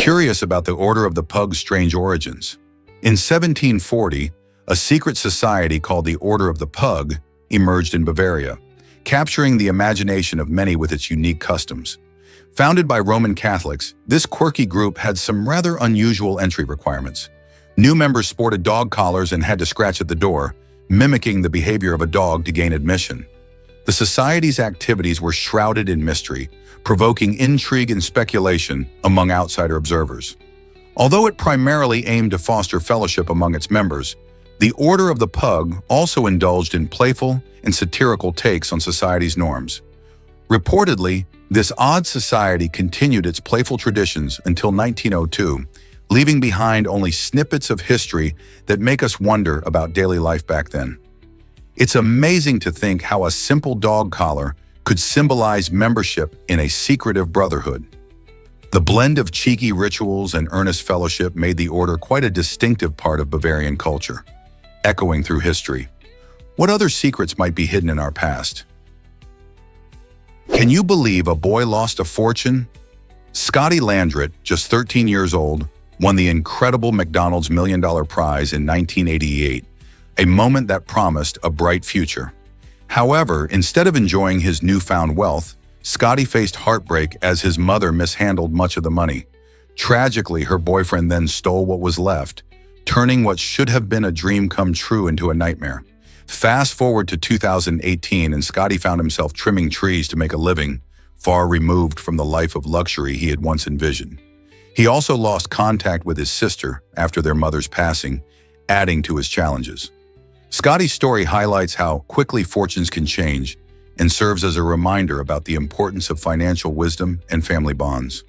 curious about the Order of the Pug's strange origins. In 1740, a secret society called the Order of the Pug emerged in Bavaria, capturing the imagination of many with its unique customs. Founded by Roman Catholics, this quirky group had some rather unusual entry requirements. New members sported dog collars and had to scratch at the door, mimicking the behavior of a dog to gain admission. The society's activities were shrouded in mystery, provoking intrigue and speculation among outsider observers. Although it primarily aimed to foster fellowship among its members, the Order of the Pug also indulged in playful and satirical takes on society's norms. Reportedly, this odd society continued its playful traditions until 1902, leaving behind only snippets of history that make us wonder about daily life back then. It's amazing to think how a simple dog collar could symbolize membership in a secretive brotherhood. The blend of cheeky rituals and earnest fellowship made the order quite a distinctive part of Bavarian culture, echoing through history. What other secrets might be hidden in our past? Can you believe a boy lost a fortune? Scotty Landrett, just 13 years old, won the incredible McDonald's $1 Million Prize in 1988, a moment that promised a bright future. However, instead of enjoying his newfound wealth, Scotty faced heartbreak as his mother mishandled much of the money. Tragically, her boyfriend then stole what was left, turning what should have been a dream come true into a nightmare. Fast forward to 2018, and Scotty found himself trimming trees to make a living, far removed from the life of luxury he had once envisioned. He also lost contact with his sister after their mother's passing, adding to his challenges. Scotty's story highlights how quickly fortunes can change and serves as a reminder about the importance of financial wisdom and family bonds.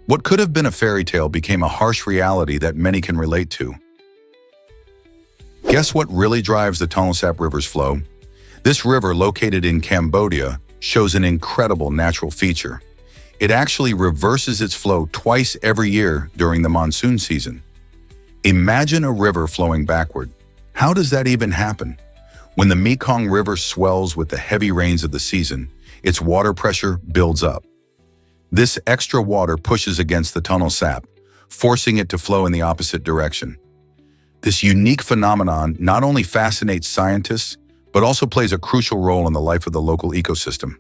What could have been a fairy tale became a harsh reality that many can relate to. Guess what really drives the Tonle Sap River's flow? This river, located in Cambodia, shows an incredible natural feature. It actually reverses its flow twice every year during the monsoon season. Imagine a river flowing backward. How does that even happen? When the Mekong River swells with the heavy rains of the season, its water pressure builds up. This extra water pushes against the Tonle Sap, forcing it to flow in the opposite direction. This unique phenomenon not only fascinates scientists, but also plays a crucial role in the life of the local ecosystem.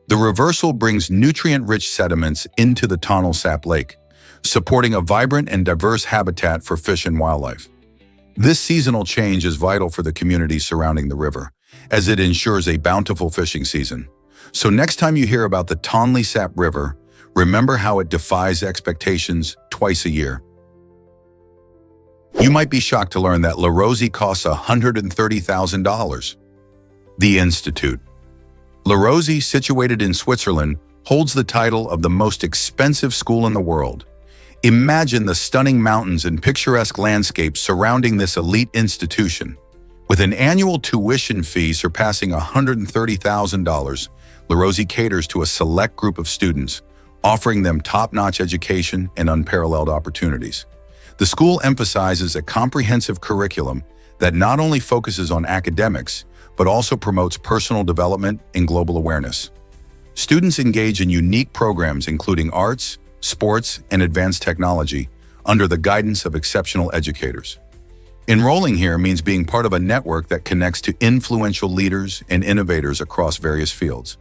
The reversal brings nutrient-rich sediments into the Tonle Sap Lake, supporting a vibrant and diverse habitat for fish and wildlife. This seasonal change is vital for the communities surrounding the river, as it ensures a bountiful fishing season. So next time you hear about the Tonle Sap River, remember how it defies expectations twice a year. You might be shocked to learn that La Rosie costs $130,000. The Institute. La Rosie, situated in Switzerland, holds the title of the most expensive school in the world. Imagine the stunning mountains and picturesque landscapes surrounding this elite institution. With an annual tuition fee surpassing $130,000, La Rosie caters to a select group of students, offering them top-notch education and unparalleled opportunities. The school emphasizes a comprehensive curriculum that not only focuses on academics, but also promotes personal development and global awareness. Students engage in unique programs including arts, sports, and advanced technology under the guidance of exceptional educators. Enrolling here means being part of a network that connects to influential leaders and innovators across various fields.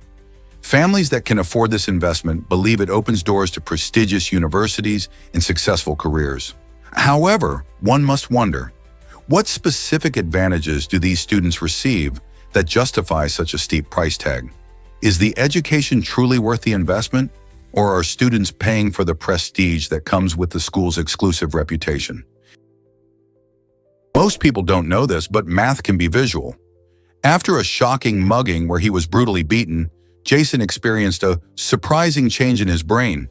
Families that can afford this investment believe it opens doors to prestigious universities and successful careers. However, one must wonder, what specific advantages do these students receive that justify such a steep price tag? Is the education truly worth the investment, or are students paying for the prestige that comes with the school's exclusive reputation? Most people don't know this, but math can be visual. After a shocking mugging where he was brutally beaten, Jason experienced a surprising change in his brain.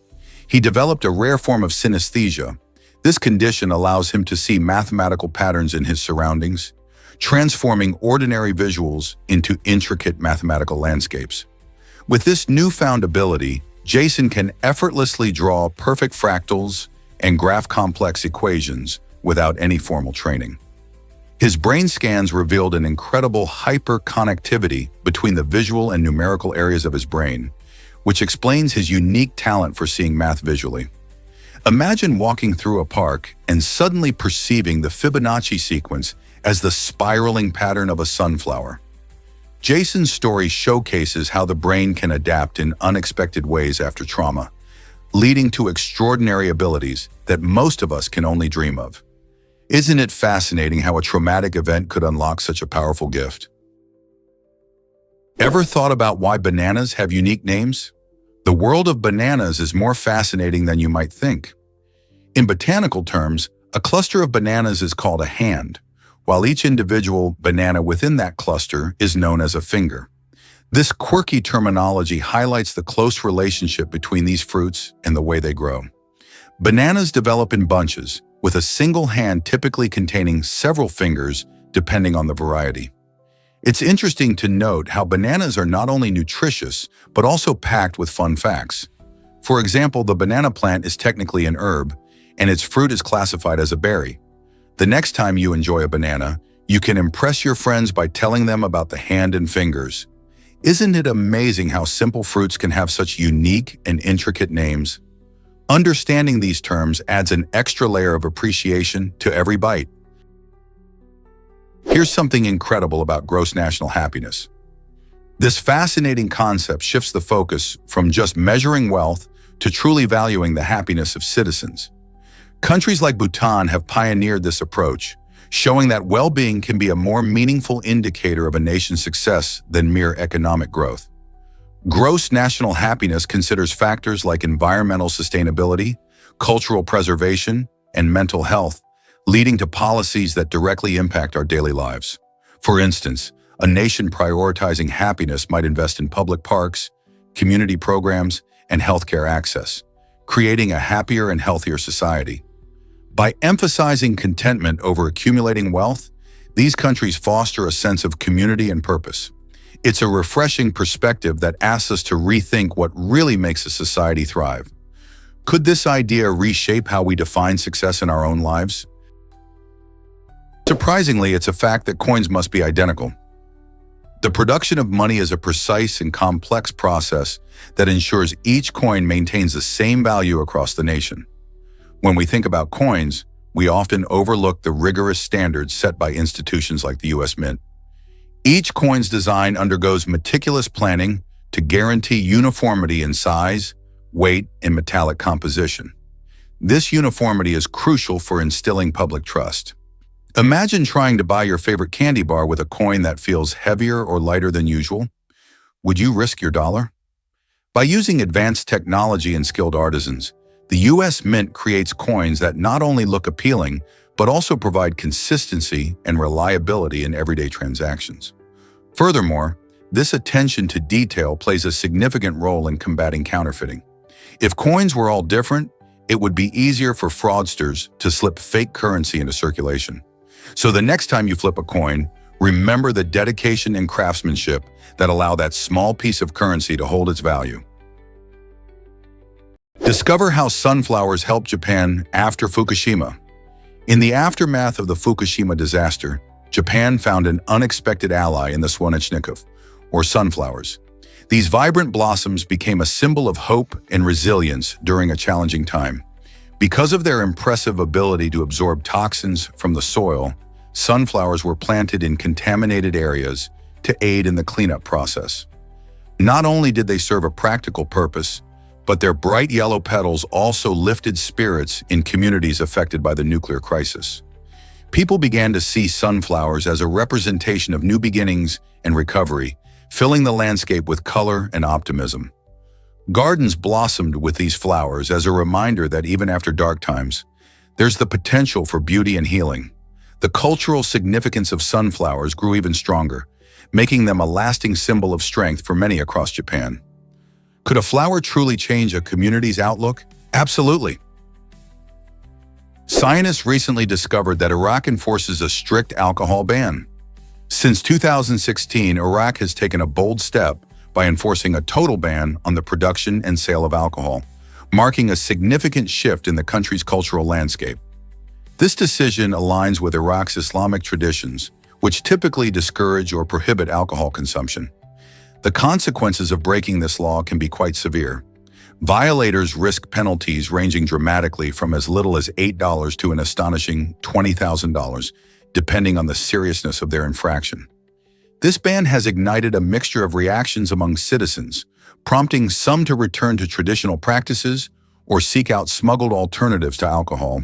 He developed a rare form of synesthesia. This condition allows him to see mathematical patterns in his surroundings, transforming ordinary visuals into intricate mathematical landscapes. With this newfound ability, Jason can effortlessly draw perfect fractals and graph complex equations without any formal training. His brain scans revealed an incredible hyperconnectivity between the visual and numerical areas of his brain, which explains his unique talent for seeing math visually. Imagine walking through a park and suddenly perceiving the Fibonacci sequence as the spiraling pattern of a sunflower. Jason's story showcases how the brain can adapt in unexpected ways after trauma, leading to extraordinary abilities that most of us can only dream of. Isn't it fascinating how a traumatic event could unlock such a powerful gift? Ever thought about why bananas have unique names? The world of bananas is more fascinating than you might think. In botanical terms, a cluster of bananas is called a hand, while each individual banana within that cluster is known as a finger. This quirky terminology highlights the close relationship between these fruits and the way they grow. Bananas develop in bunches, with a single hand typically containing several fingers depending on the variety. It's interesting to note how bananas are not only nutritious, but also packed with fun facts. For example, the banana plant is technically an herb, and its fruit is classified as a berry. The next time you enjoy a banana, you can impress your friends by telling them about the hand and fingers. Isn't it amazing how simple fruits can have such unique and intricate names? Understanding these terms adds an extra layer of appreciation to every bite. Here's something incredible about gross national happiness. This fascinating concept shifts the focus from just measuring wealth to truly valuing the happiness of citizens. Countries like Bhutan have pioneered this approach, showing that well-being can be a more meaningful indicator of a nation's success than mere economic growth. Gross national happiness considers factors like environmental sustainability, cultural preservation, and mental health, leading to policies that directly impact our daily lives. For instance, a nation prioritizing happiness might invest in public parks, community programs, and healthcare access, creating a happier and healthier society. By emphasizing contentment over accumulating wealth, these countries foster a sense of community and purpose. It's a refreshing perspective that asks us to rethink what really makes a society thrive. Could this idea reshape how we define success in our own lives? Surprisingly, it's a fact that coins must be identical. The production of money is a precise and complex process that ensures each coin maintains the same value across the nation. When we think about coins, we often overlook the rigorous standards set by institutions like the U.S. Mint. Each coin's design undergoes meticulous planning to guarantee uniformity in size, weight, and metallic composition. This uniformity is crucial for instilling public trust. Imagine trying to buy your favorite candy bar with a coin that feels heavier or lighter than usual. Would you risk your dollar? By using advanced technology and skilled artisans, the U.S. Mint creates coins that not only look appealing, but also provide consistency and reliability in everyday transactions. Furthermore, this attention to detail plays a significant role in combating counterfeiting. If coins were all different, it would be easier for fraudsters to slip fake currency into circulation. So the next time you flip a coin, remember the dedication and craftsmanship that allow that small piece of currency to hold its value. Discover how sunflowers helped Japan after Fukushima. In the aftermath of the Fukushima disaster, Japan found an unexpected ally in the słoneczników, or sunflowers. These vibrant blossoms became a symbol of hope and resilience during a challenging time. Because of their impressive ability to absorb toxins from the soil, sunflowers were planted in contaminated areas to aid in the cleanup process. Not only did they serve a practical purpose, but their bright yellow petals also lifted spirits in communities affected by the nuclear crisis. People began to see sunflowers as a representation of new beginnings and recovery, filling the landscape with color and optimism. Gardens blossomed with these flowers as a reminder that even after dark times, there's the potential for beauty and healing. The cultural significance of sunflowers grew even stronger, making them a lasting symbol of strength for many across Japan. Could a flower truly change a community's outlook? Absolutely. Scientists recently discovered that Iraq enforces a strict alcohol ban. Since 2016, Iraq has taken a bold step by enforcing a total ban on the production and sale of alcohol, marking a significant shift in the country's cultural landscape. This decision aligns with Iraq's Islamic traditions, which typically discourage or prohibit alcohol consumption. The consequences of breaking this law can be quite severe. Violators risk penalties ranging dramatically from as little as $8 to an astonishing $20,000, depending on the seriousness of their infraction. This ban has ignited a mixture of reactions among citizens, prompting some to return to traditional practices or seek out smuggled alternatives to alcohol.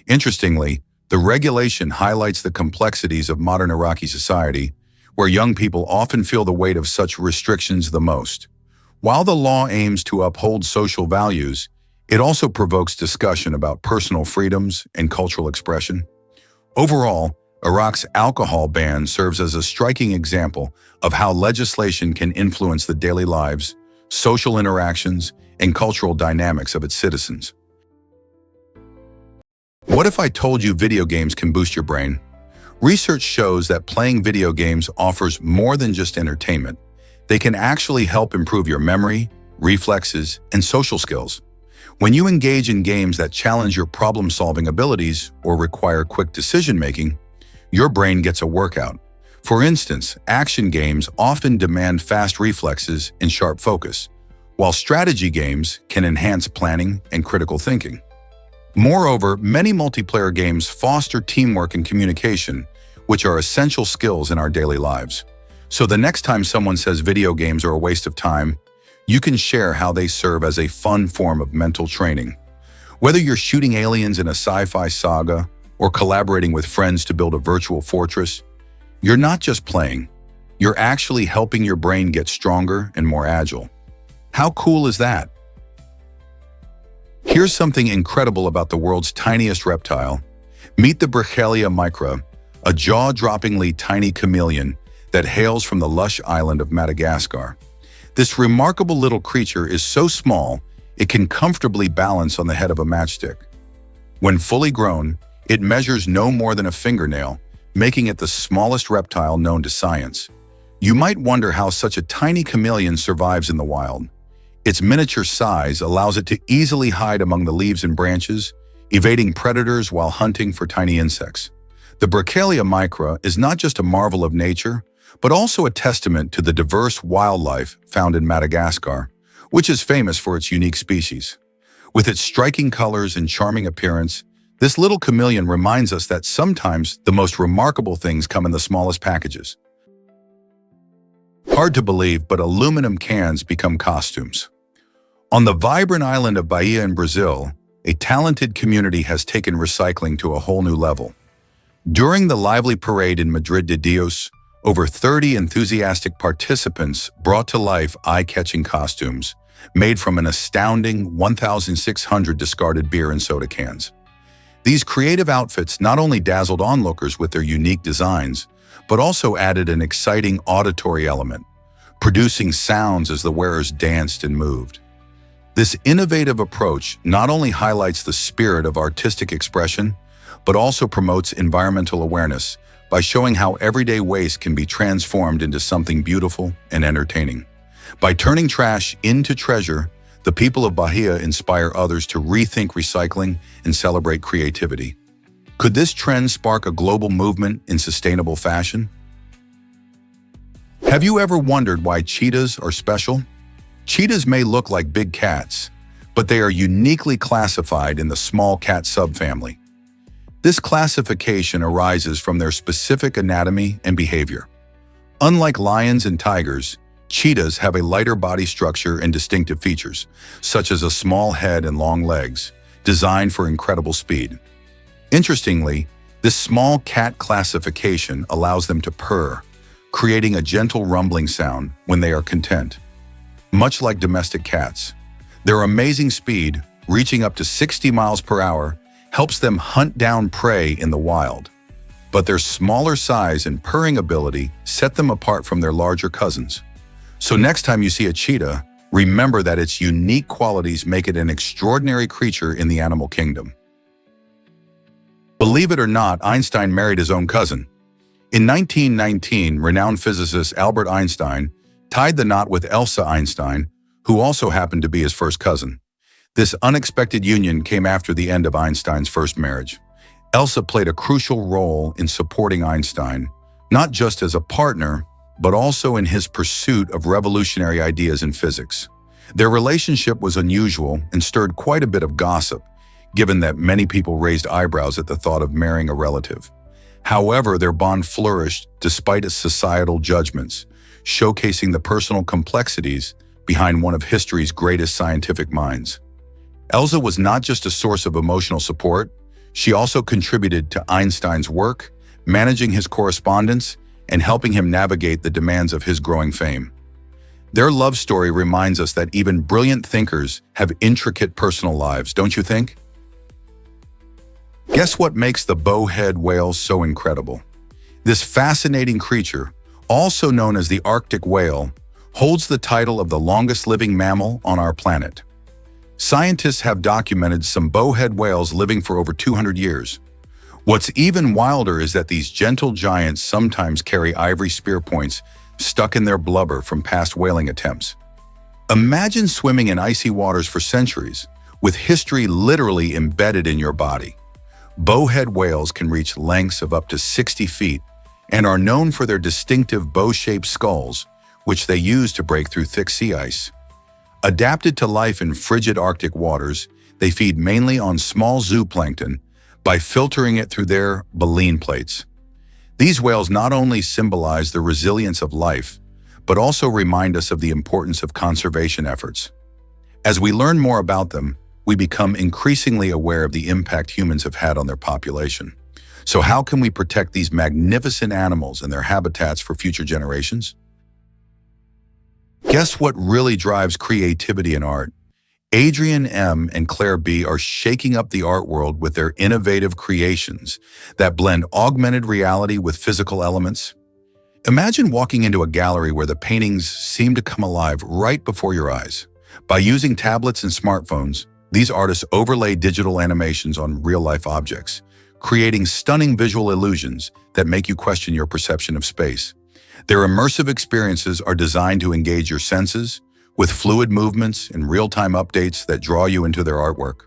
Interestingly, the regulation highlights the complexities of modern Iraqi society, where young people often feel the weight of such restrictions the most. While the law aims to uphold social values, it also provokes discussion about personal freedoms and cultural expression. Overall, Iraq's alcohol ban serves as a striking example of how legislation can influence the daily lives, social interactions, and cultural dynamics of its citizens. What if I told you video games can boost your brain? Research shows that playing video games offers more than just entertainment. They can actually help improve your memory, reflexes, and social skills. When you engage in games that challenge your problem-solving abilities or require quick decision-making, your brain gets a workout. For instance, action games often demand fast reflexes and sharp focus, while strategy games can enhance planning and critical thinking. Moreover, many multiplayer games foster teamwork and communication, which are essential skills in our daily lives. So the next time someone says video games are a waste of time, you can share how they serve as a fun form of mental training. Whether you're shooting aliens in a sci-fi saga or collaborating with friends to build a virtual fortress, you're not just playing, you're actually helping your brain get stronger and more agile. How cool is that? Here's something incredible about the world's tiniest reptile. Meet the Brachylia micra, a jaw-droppingly tiny chameleon that hails from the lush island of Madagascar. This remarkable little creature is so small, it can comfortably balance on the head of a matchstick. When fully grown, it measures no more than a fingernail, making it the smallest reptile known to science. You might wonder how such a tiny chameleon survives in the wild. Its miniature size allows it to easily hide among the leaves and branches, evading predators while hunting for tiny insects. The Brachylia micra is not just a marvel of nature, but also a testament to the diverse wildlife found in Madagascar, which is famous for its unique species. With its striking colors and charming appearance, this little chameleon reminds us that sometimes the most remarkable things come in the smallest packages. Hard to believe, but aluminum cans become costumes. On the vibrant island of Bahia in Brazil, a talented community has taken recycling to a whole new level. During the lively parade in Madrid de Dios, over 30 enthusiastic participants brought to life eye-catching costumes made from an astounding 1,600 discarded beer and soda cans. These creative outfits not only dazzled onlookers with their unique designs, but also added an exciting auditory element, producing sounds as the wearers danced and moved. This innovative approach not only highlights the spirit of artistic expression, but also promotes environmental awareness by showing how everyday waste can be transformed into something beautiful and entertaining. By turning trash into treasure, the people of Bahia inspire others to rethink recycling and celebrate creativity. Could this trend spark a global movement in sustainable fashion? Have you ever wondered why cheetahs are special? Cheetahs may look like big cats, but they are uniquely classified in the small cat subfamily. This classification arises from their specific anatomy and behavior. Unlike lions and tigers, cheetahs have a lighter body structure and distinctive features, such as a small head and long legs, designed for incredible speed. Interestingly, this small cat classification allows them to purr, creating a gentle rumbling sound when they are content. Much like domestic cats, their amazing speed, reaching up to 60 miles per hour, helps them hunt down prey in the wild. But their smaller size and purring ability set them apart from their larger cousins. So next time you see a cheetah, remember that its unique qualities make it an extraordinary creature in the animal kingdom. Believe it or not, Einstein married his own cousin. In 1919, renowned physicist Albert Einstein tied the knot with Elsa Einstein, who also happened to be his first cousin. This unexpected union came after the end of Einstein's first marriage. Elsa played a crucial role in supporting Einstein, not just as a partner, but also in his pursuit of revolutionary ideas in physics. Their relationship was unusual and stirred quite a bit of gossip, given that many people raised eyebrows at the thought of marrying a relative. However, their bond flourished despite its societal judgments, showcasing the personal complexities behind one of history's greatest scientific minds. Elsa was not just a source of emotional support, she also contributed to Einstein's work, managing his correspondence and helping him navigate the demands of his growing fame. Their love story reminds us that even brilliant thinkers have intricate personal lives, don't you think? Guess what makes the bowhead whale so incredible? This fascinating creature, also known as the Arctic whale, holds the title of the longest living mammal on our planet. Scientists have documented some bowhead whales living for over 200 years. What's even wilder is that these gentle giants sometimes carry ivory spear points stuck in their blubber from past whaling attempts. Imagine swimming in icy waters for centuries, with history literally embedded in your body. Bowhead whales can reach lengths of up to 60 feet and are known for their distinctive bow-shaped skulls, which they use to break through thick sea ice. Adapted to life in frigid Arctic waters, they feed mainly on small zooplankton by filtering it through their baleen plates. These whales not only symbolize the resilience of life, but also remind us of the importance of conservation efforts. As we learn more about them, we become increasingly aware of the impact humans have had on their population. So how can we protect these magnificent animals and their habitats for future generations? Guess what really drives creativity in art? Adrian M. and Claire B. are shaking up the art world with their innovative creations that blend augmented reality with physical elements. Imagine walking into a gallery where the paintings seem to come alive right before your eyes. By using tablets and smartphones, these artists overlay digital animations on real-life objects, creating stunning visual illusions that make you question your perception of space. Their immersive experiences are designed to engage your senses, with fluid movements and real-time updates that draw you into their artwork.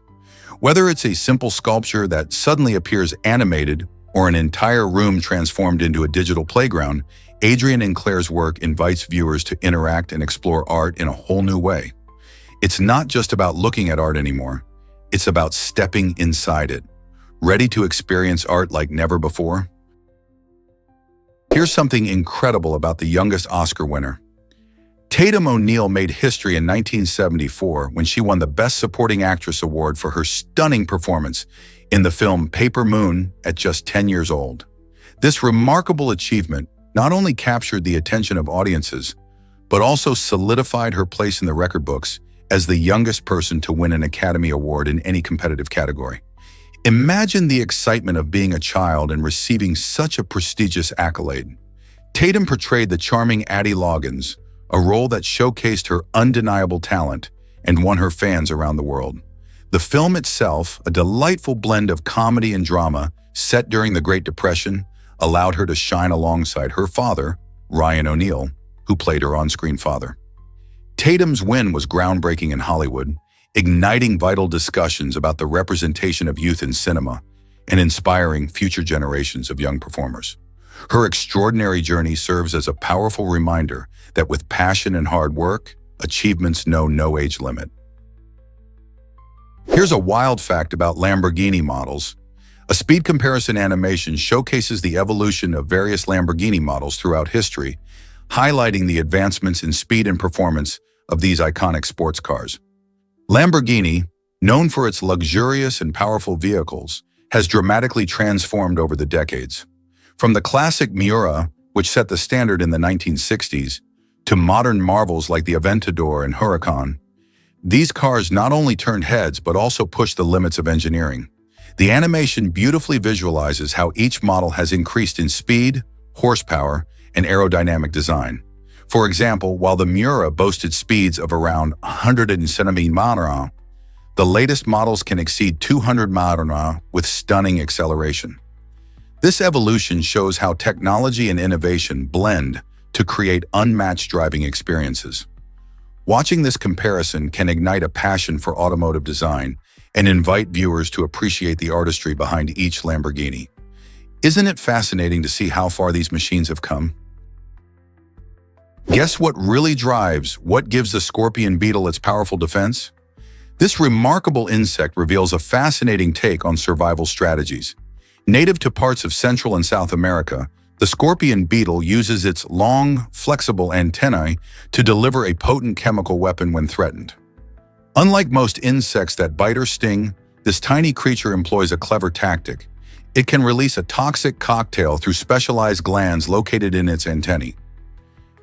Whether it's a simple sculpture that suddenly appears animated or an entire room transformed into a digital playground, Adrian and Claire's work invites viewers to interact and explore art in a whole new way. It's not just about looking at art anymore. It's about stepping inside it, ready to experience art like never before. Here's something incredible about the youngest Oscar winner. Tatum O'Neal made history in 1974 when she won the Best Supporting Actress award for her stunning performance in the film Paper Moon at just 10 years old. This remarkable achievement not only captured the attention of audiences, but also solidified her place in the record books as the youngest person to win an Academy Award in any competitive category. Imagine the excitement of being a child and receiving such a prestigious accolade. Tatum portrayed the charming Addie Loggins, a role that showcased her undeniable talent and won her fans around the world. The film itself, a delightful blend of comedy and drama set during the Great Depression, allowed her to shine alongside her father, Ryan O'Neal, who played her on-screen father. Tatum's win was groundbreaking in Hollywood, igniting vital discussions about the representation of youth in cinema and inspiring future generations of young performers. Her extraordinary journey serves as a powerful reminder that with passion and hard work, achievements know no age limit. Here's a wild fact about Lamborghini models. A speed comparison animation showcases the evolution of various Lamborghini models throughout history, highlighting the advancements in speed and performance of these iconic sports cars. Lamborghini, known for its luxurious and powerful vehicles, has dramatically transformed over the decades. From the classic Miura, which set the standard in the 1960s, to modern marvels like the Aventador and Huracan, these cars not only turned heads but also pushed the limits of engineering. The animation beautifully visualizes how each model has increased in speed, horsepower, and aerodynamic design. For example, while the Miura boasted speeds of around 170 mph, the latest models can exceed 200 mph with stunning acceleration. This evolution shows how technology and innovation blend to create unmatched driving experiences. Watching this comparison can ignite a passion for automotive design and invite viewers to appreciate the artistry behind each Lamborghini. Isn't it fascinating to see how far these machines have come? Guess what gives the scorpion beetle its powerful defense? This remarkable insect reveals a fascinating take on survival strategies. Native to parts of Central and South America, the scorpion beetle uses its long, flexible antennae to deliver a potent chemical weapon when threatened. Unlike most insects that bite or sting, this tiny creature employs a clever tactic. It can release a toxic cocktail through specialized glands located in its antennae.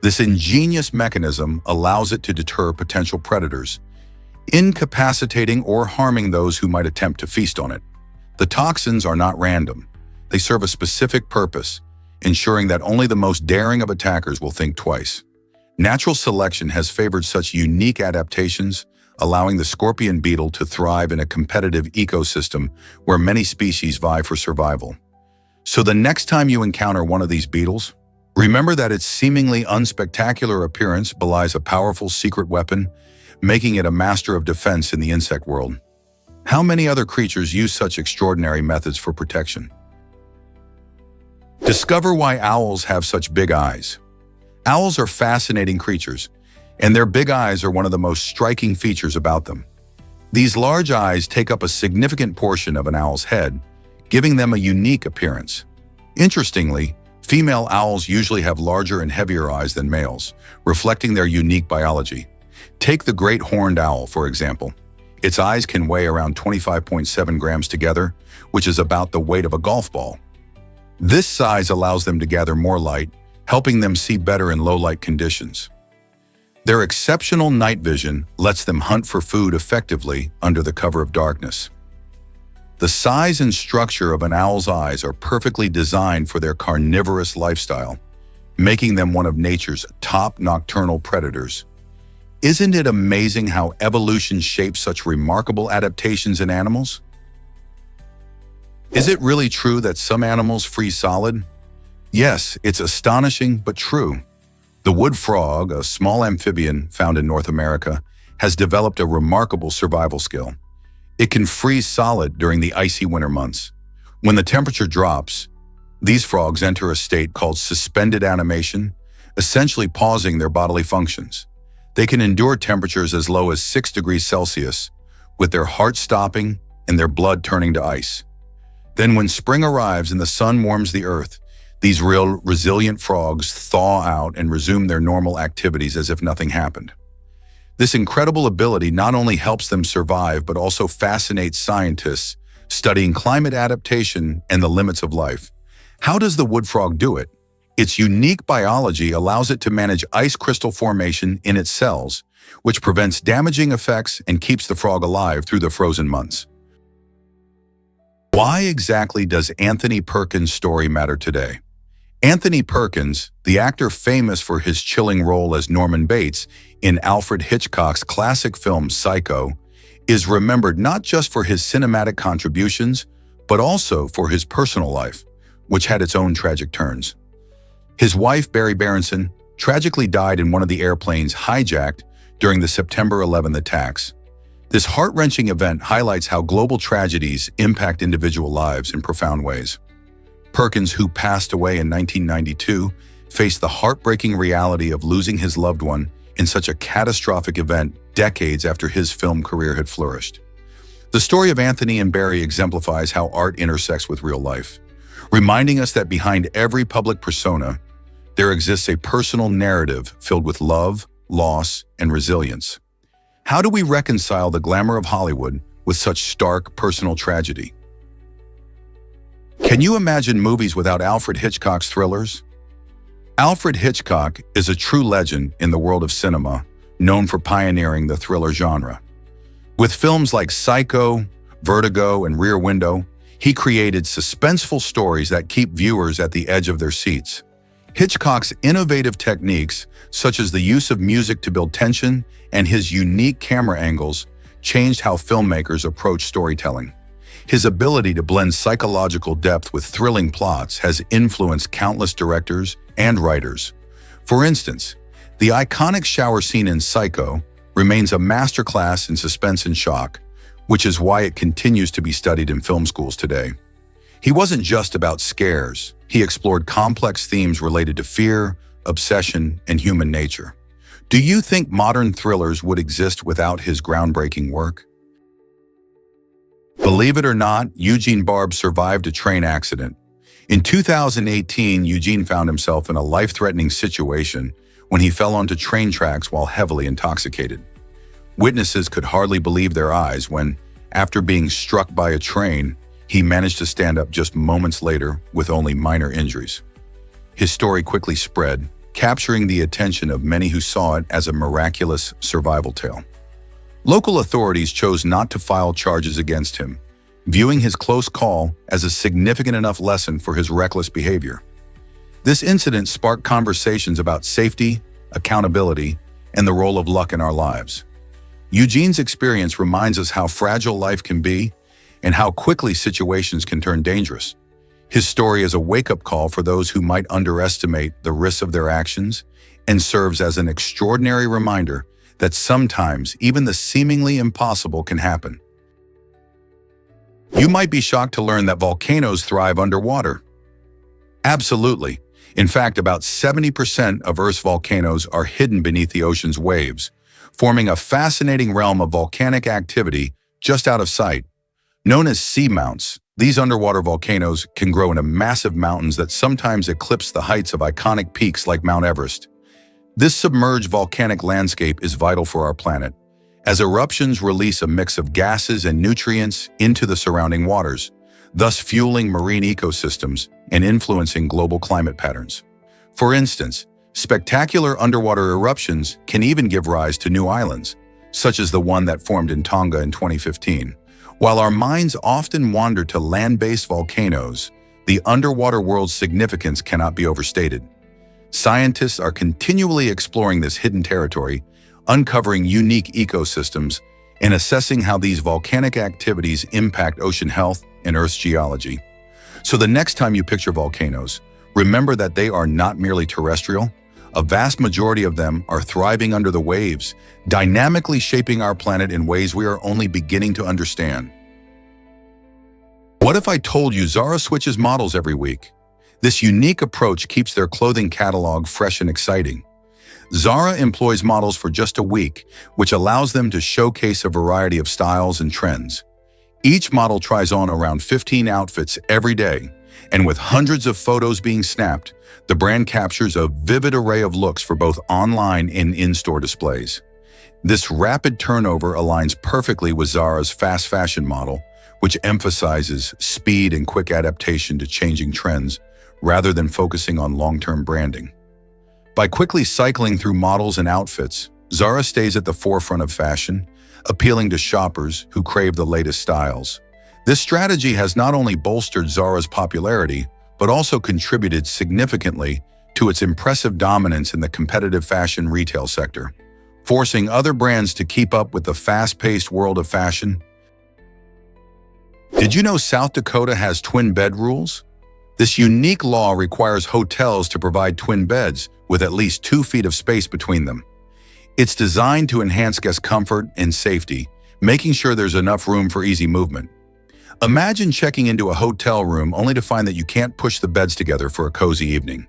This ingenious mechanism allows it to deter potential predators, incapacitating or harming those who might attempt to feast on it. The toxins are not random. They serve a specific purpose, ensuring that only the most daring of attackers will think twice. Natural selection has favored such unique adaptations, allowing the scorpion beetle to thrive in a competitive ecosystem where many species vie for survival. So the next time you encounter one of these beetles, remember that its seemingly unspectacular appearance belies a powerful secret weapon, making it a master of defense in the insect world. How many other creatures use such extraordinary methods for protection? Discover why owls have such big eyes. Owls are fascinating creatures, and their big eyes are one of the most striking features about them. These large eyes take up a significant portion of an owl's head, giving them a unique appearance. Interestingly, female owls usually have larger and heavier eyes than males, reflecting their unique biology. Take the great horned owl, for example. Its eyes can weigh around 25.7 grams together, which is about the weight of a golf ball. This size allows them to gather more light, helping them see better in low-light conditions. Their exceptional night vision lets them hunt for food effectively under the cover of darkness. The size and structure of an owl's eyes are perfectly designed for their carnivorous lifestyle, making them one of nature's top nocturnal predators. Isn't it amazing how evolution shapes such remarkable adaptations in animals? Is it really true that some animals freeze solid? Yes, it's astonishing but true. The wood frog, a small amphibian found in North America, has developed a remarkable survival skill. It can freeze solid during the icy winter months. When the temperature drops, these frogs enter a state called suspended animation, essentially pausing their bodily functions. They can endure temperatures as low as 6 degrees Celsius, with their heart stopping and their blood turning to ice. Then when spring arrives and the sun warms the earth, these resilient frogs thaw out and resume their normal activities as if nothing happened. This incredible ability not only helps them survive, but also fascinates scientists studying climate adaptation and the limits of life. How does the wood frog do it? Its unique biology allows it to manage ice crystal formation in its cells, which prevents damaging effects and keeps the frog alive through the frozen months. Why exactly does Anthony Perkins' story matter today? Anthony Perkins, the actor famous for his chilling role as Norman Bates in Alfred Hitchcock's classic film Psycho, is remembered not just for his cinematic contributions, but also for his personal life, which had its own tragic turns. His wife, Barry Berenson, tragically died in one of the airplanes hijacked during the September 11 attacks. This heart-wrenching event highlights how global tragedies impact individual lives in profound ways. Perkins, who passed away in 1992, faced the heartbreaking reality of losing his loved one in such a catastrophic event decades after his film career had flourished. The story of Anthony and Barry exemplifies how art intersects with real life, reminding us that behind every public persona, there exists a personal narrative filled with love, loss, and resilience. How do we reconcile the glamour of Hollywood with such stark personal tragedy? Can you imagine movies without Alfred Hitchcock's thrillers? Alfred Hitchcock is a true legend in the world of cinema, known for pioneering the thriller genre. With films like Psycho, Vertigo, and Rear Window, he created suspenseful stories that keep viewers at the edge of their seats. Hitchcock's innovative techniques, such as the use of music to build tension and his unique camera angles, changed how filmmakers approach storytelling. His ability to blend psychological depth with thrilling plots has influenced countless directors and writers. For instance, the iconic shower scene in Psycho remains a masterclass in suspense and shock, which is why it continues to be studied in film schools today. He wasn't just about scares. He explored complex themes related to fear, obsession, and human nature. Do you think modern thrillers would exist without his groundbreaking work? Believe it or not, Eugene Barb survived a train accident. In 2018, Eugene found himself in a life-threatening situation when he fell onto train tracks while heavily intoxicated. Witnesses could hardly believe their eyes when, after being struck by a train, he managed to stand up just moments later with only minor injuries. His story quickly spread, capturing the attention of many who saw it as a miraculous survival tale. Local authorities chose not to file charges against him, viewing his close call as a significant enough lesson for his reckless behavior. This incident sparked conversations about safety, accountability, and the role of luck in our lives. Eugene's experience reminds us how fragile life can be and how quickly situations can turn dangerous. His story is a wake-up call for those who might underestimate the risks of their actions and serves as an extraordinary reminder that sometimes even the seemingly impossible can happen. You might be shocked to learn that volcanoes thrive underwater. Absolutely. In fact, about 70% of Earth's volcanoes are hidden beneath the ocean's waves, forming a fascinating realm of volcanic activity just out of sight. Known as seamounts, these underwater volcanoes can grow into massive mountains that sometimes eclipse the heights of iconic peaks like Mount Everest. This submerged volcanic landscape is vital for our planet, as eruptions release a mix of gases and nutrients into the surrounding waters, thus fueling marine ecosystems and influencing global climate patterns. For instance, spectacular underwater eruptions can even give rise to new islands, such as the one that formed in Tonga in 2015. While our minds often wander to land-based volcanoes, the underwater world's significance cannot be overstated. Scientists are continually exploring this hidden territory, uncovering unique ecosystems, and assessing how these volcanic activities impact ocean health and Earth's geology. So the next time you picture volcanoes, remember that they are not merely terrestrial. A vast majority of them are thriving under the waves, dynamically shaping our planet in ways we are only beginning to understand. What if I told you Zara switches models every week? This unique approach keeps their clothing catalog fresh and exciting. Zara employs models for just a week, which allows them to showcase a variety of styles and trends. Each model tries on around 15 outfits every day, and with hundreds of photos being snapped, the brand captures a vivid array of looks for both online and in-store displays. This rapid turnover aligns perfectly with Zara's fast fashion model, which emphasizes speed and quick adaptation to changing trends, rather than focusing on long-term branding. By quickly cycling through models and outfits, Zara stays at the forefront of fashion, appealing to shoppers who crave the latest styles. This strategy has not only bolstered Zara's popularity, but also contributed significantly to its impressive dominance in the competitive fashion retail sector, forcing other brands to keep up with the fast-paced world of fashion. Did you know South Dakota has twin bed rules? This unique law requires hotels to provide twin beds with at least 2 feet of space between them. It's designed to enhance guest comfort and safety, making sure there's enough room for easy movement. Imagine checking into a hotel room only to find that you can't push the beds together for a cozy evening.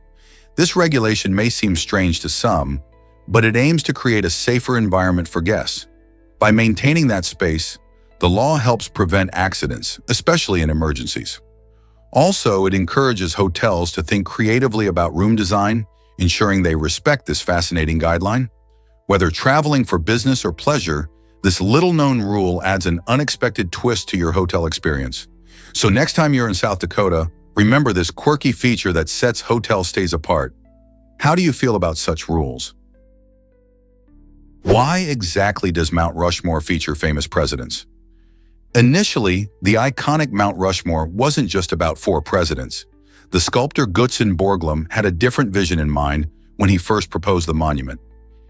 This regulation may seem strange to some, but it aims to create a safer environment for guests. By maintaining that space, the law helps prevent accidents, especially in emergencies. Also, it encourages hotels to think creatively about room design, ensuring they respect this fascinating guideline. Whether traveling for business or pleasure, this little-known rule adds an unexpected twist to your hotel experience. So next time you're in South Dakota, remember this quirky feature that sets hotel stays apart. How do you feel about such rules? Why exactly does Mount Rushmore feature famous presidents? Initially, the iconic Mount Rushmore wasn't just about 4 presidents. The sculptor Gutzon Borglum had a different vision in mind when he first proposed the monument.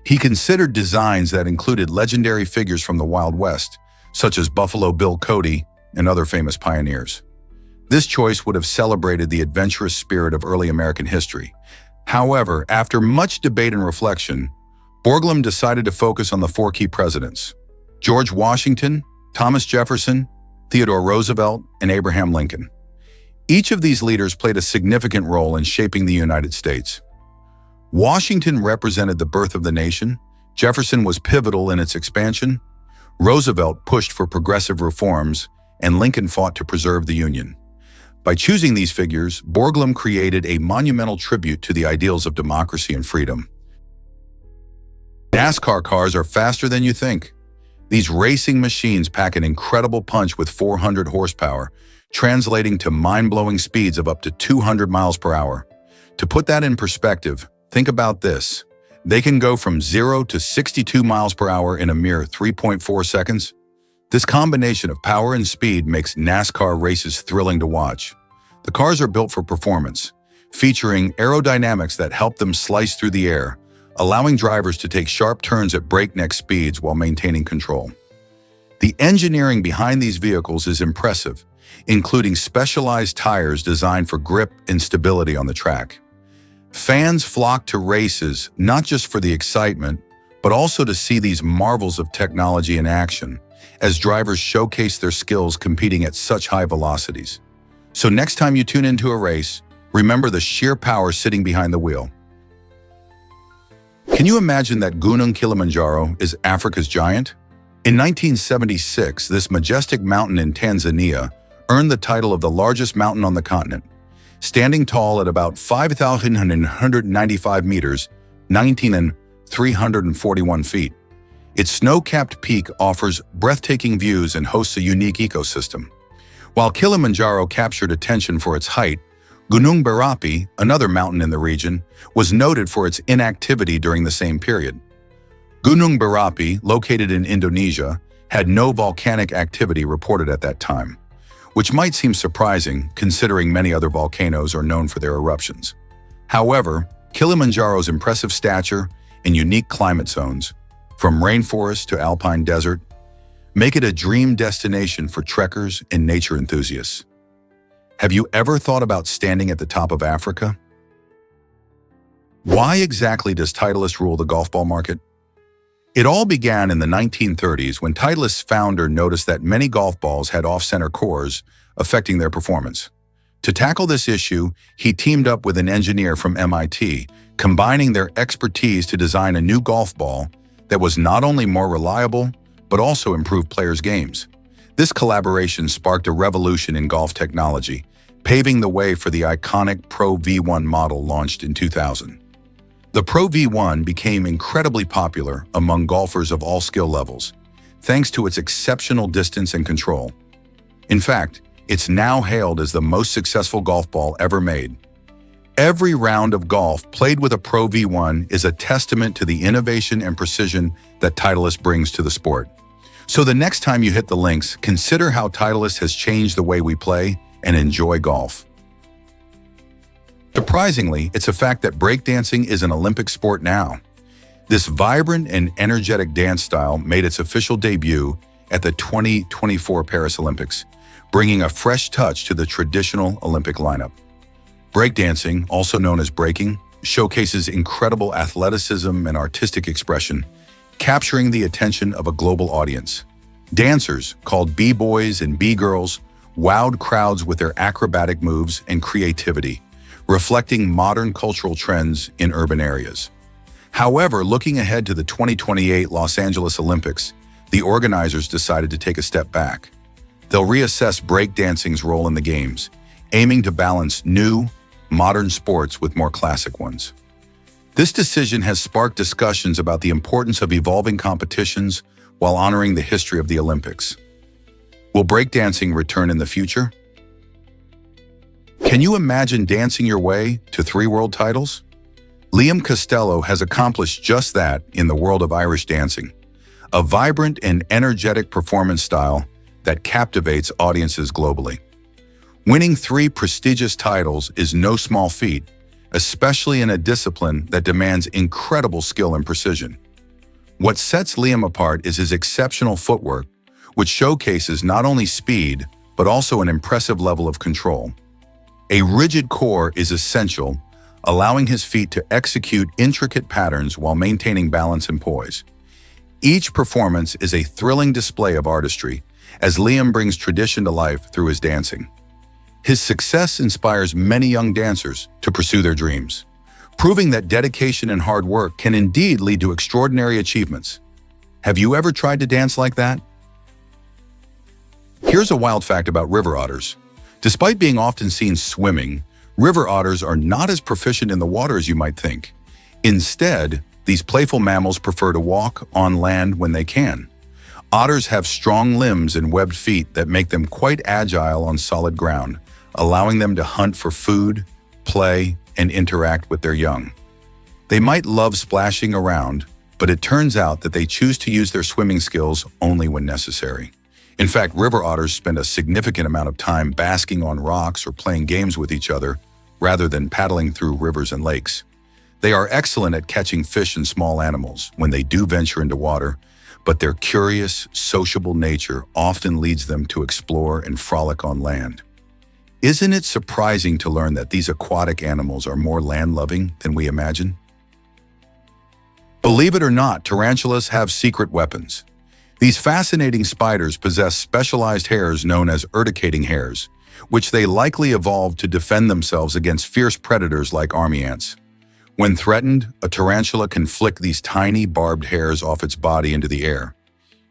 He considered designs that included legendary figures from the Wild West, such as Buffalo Bill Cody and other famous pioneers. This choice would have celebrated the adventurous spirit of early American history. However, after much debate and reflection, Borglum decided to focus on the 4 key presidents: George Washington, Thomas Jefferson, Theodore Roosevelt, and Abraham Lincoln. Each of these leaders played a significant role in shaping the United States. Washington represented the birth of the nation, Jefferson was pivotal in its expansion, Roosevelt pushed for progressive reforms, and Lincoln fought to preserve the Union. By choosing these figures, Borglum created a monumental tribute to the ideals of democracy and freedom. NASCAR cars are faster than you think. These racing machines pack an incredible punch with 400 horsepower, translating to mind-blowing speeds of up to 200 miles per hour. To put that in perspective, think about this. They can go from 0 to 62 miles per hour in a mere 3.4 seconds. This combination of power and speed makes NASCAR races thrilling to watch. The cars are built for performance, featuring aerodynamics that help them slice through the air, allowing drivers to take sharp turns at breakneck speeds while maintaining control. The engineering behind these vehicles is impressive, including specialized tires designed for grip and stability on the track. Fans flock to races not just for the excitement, but also to see these marvels of technology in action, as drivers showcase their skills competing at such high velocities. So next time you tune into a race, remember the sheer power sitting behind the wheel. Can you imagine that Gunung Kilimanjaro is Africa's giant? In 1976, this majestic mountain in Tanzania earned the title of the largest mountain on the continent. Standing tall at about 5,195 meters, 19,341 feet. Its snow-capped peak offers breathtaking views and hosts a unique ecosystem. While Kilimanjaro captured attention for its height, Gunung Berapi, another mountain in the region, was noted for its inactivity during the same period. Gunung Berapi, located in Indonesia, had no volcanic activity reported at that time, which might seem surprising considering many other volcanoes are known for their eruptions. However, Kilimanjaro's impressive stature and unique climate zones, from rainforest to alpine desert, make it a dream destination for trekkers and nature enthusiasts. Have you ever thought about standing at the top of Africa? Why exactly does Titleist rule the golf ball market? It all began in the 1930s when Titleist's founder noticed that many golf balls had off-center cores, affecting their performance. To tackle this issue, he teamed up with an engineer from MIT, combining their expertise to design a new golf ball that was not only more reliable, but also improved players' games. This collaboration sparked a revolution in golf technology, paving the way for the iconic Pro V1 model launched in 2000. The Pro V1 became incredibly popular among golfers of all skill levels, thanks to its exceptional distance and control. In fact, it's now hailed as the most successful golf ball ever made. Every round of golf played with a Pro V1 is a testament to the innovation and precision that Titleist brings to the sport. So the next time you hit the links, consider how Titleist has changed the way we play and enjoy golf. Surprisingly, it's a fact that breakdancing is an Olympic sport now. This vibrant and energetic dance style made its official debut at the 2024 Paris Olympics, bringing a fresh touch to the traditional Olympic lineup. Breakdancing, also known as breaking, showcases incredible athleticism and artistic expression, capturing the attention of a global audience. Dancers, called B-boys and B-girls, wowed crowds with their acrobatic moves and creativity, reflecting modern cultural trends in urban areas. However, looking ahead to the 2028 Los Angeles Olympics, the organizers decided to take a step back. They'll reassess breakdancing's role in the Games, aiming to balance new, modern sports with more classic ones. This decision has sparked discussions about the importance of evolving competitions while honoring the history of the Olympics. Will breakdancing return in the future? Can you imagine dancing your way to 3 world titles? Liam Costello has accomplished just that in the world of Irish dancing, a vibrant and energetic performance style that captivates audiences globally. Winning 3 prestigious titles is no small feat, especially in a discipline that demands incredible skill and precision. What sets Liam apart is his exceptional footwork, which showcases not only speed, but also an impressive level of control. A rigid core is essential, allowing his feet to execute intricate patterns while maintaining balance and poise. Each performance is a thrilling display of artistry, as Liam brings tradition to life through his dancing. His success inspires many young dancers to pursue their dreams. proving that dedication and hard work can indeed lead to extraordinary achievements. Have you ever tried to dance like that? Here's a wild fact about river otters. Despite being often seen swimming, river otters are not as proficient in the water as you might think. Instead, these playful mammals prefer to walk on land when they can. Otters have strong limbs and webbed feet that make them quite agile on solid ground, allowing them to hunt for food, play, and interact with their young. They might love splashing around, but it turns out that they choose to use their swimming skills only when necessary. In fact, river otters spend a significant amount of time basking on rocks or playing games with each other, rather than paddling through rivers and lakes. They are excellent at catching fish and small animals when they do venture into water, but their curious, sociable nature often leads them to explore and frolic on land. Isn't it surprising to learn that these aquatic animals are more land-loving than we imagine? Believe it or not, tarantulas have secret weapons. These fascinating spiders possess specialized hairs known as urticating hairs, which they likely evolved to defend themselves against fierce predators like army ants. When threatened, a tarantula can flick these tiny barbed hairs off its body into the air.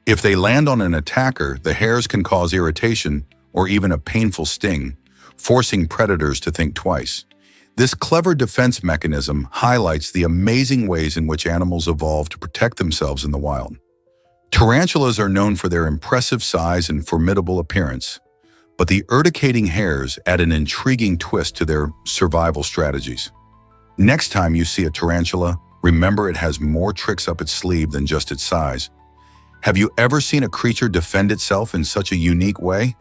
If they land on an attacker, the hairs can cause irritation or even a painful sting, forcing predators to think twice. This clever defense mechanism highlights the amazing ways in which animals evolve to protect themselves in the wild. Tarantulas are known for their impressive size and formidable appearance, but the urticating hairs add an intriguing twist to their survival strategies. Next time you see a tarantula, remember it has more tricks up its sleeve than just its size. Have you ever seen a creature defend itself in such a unique way?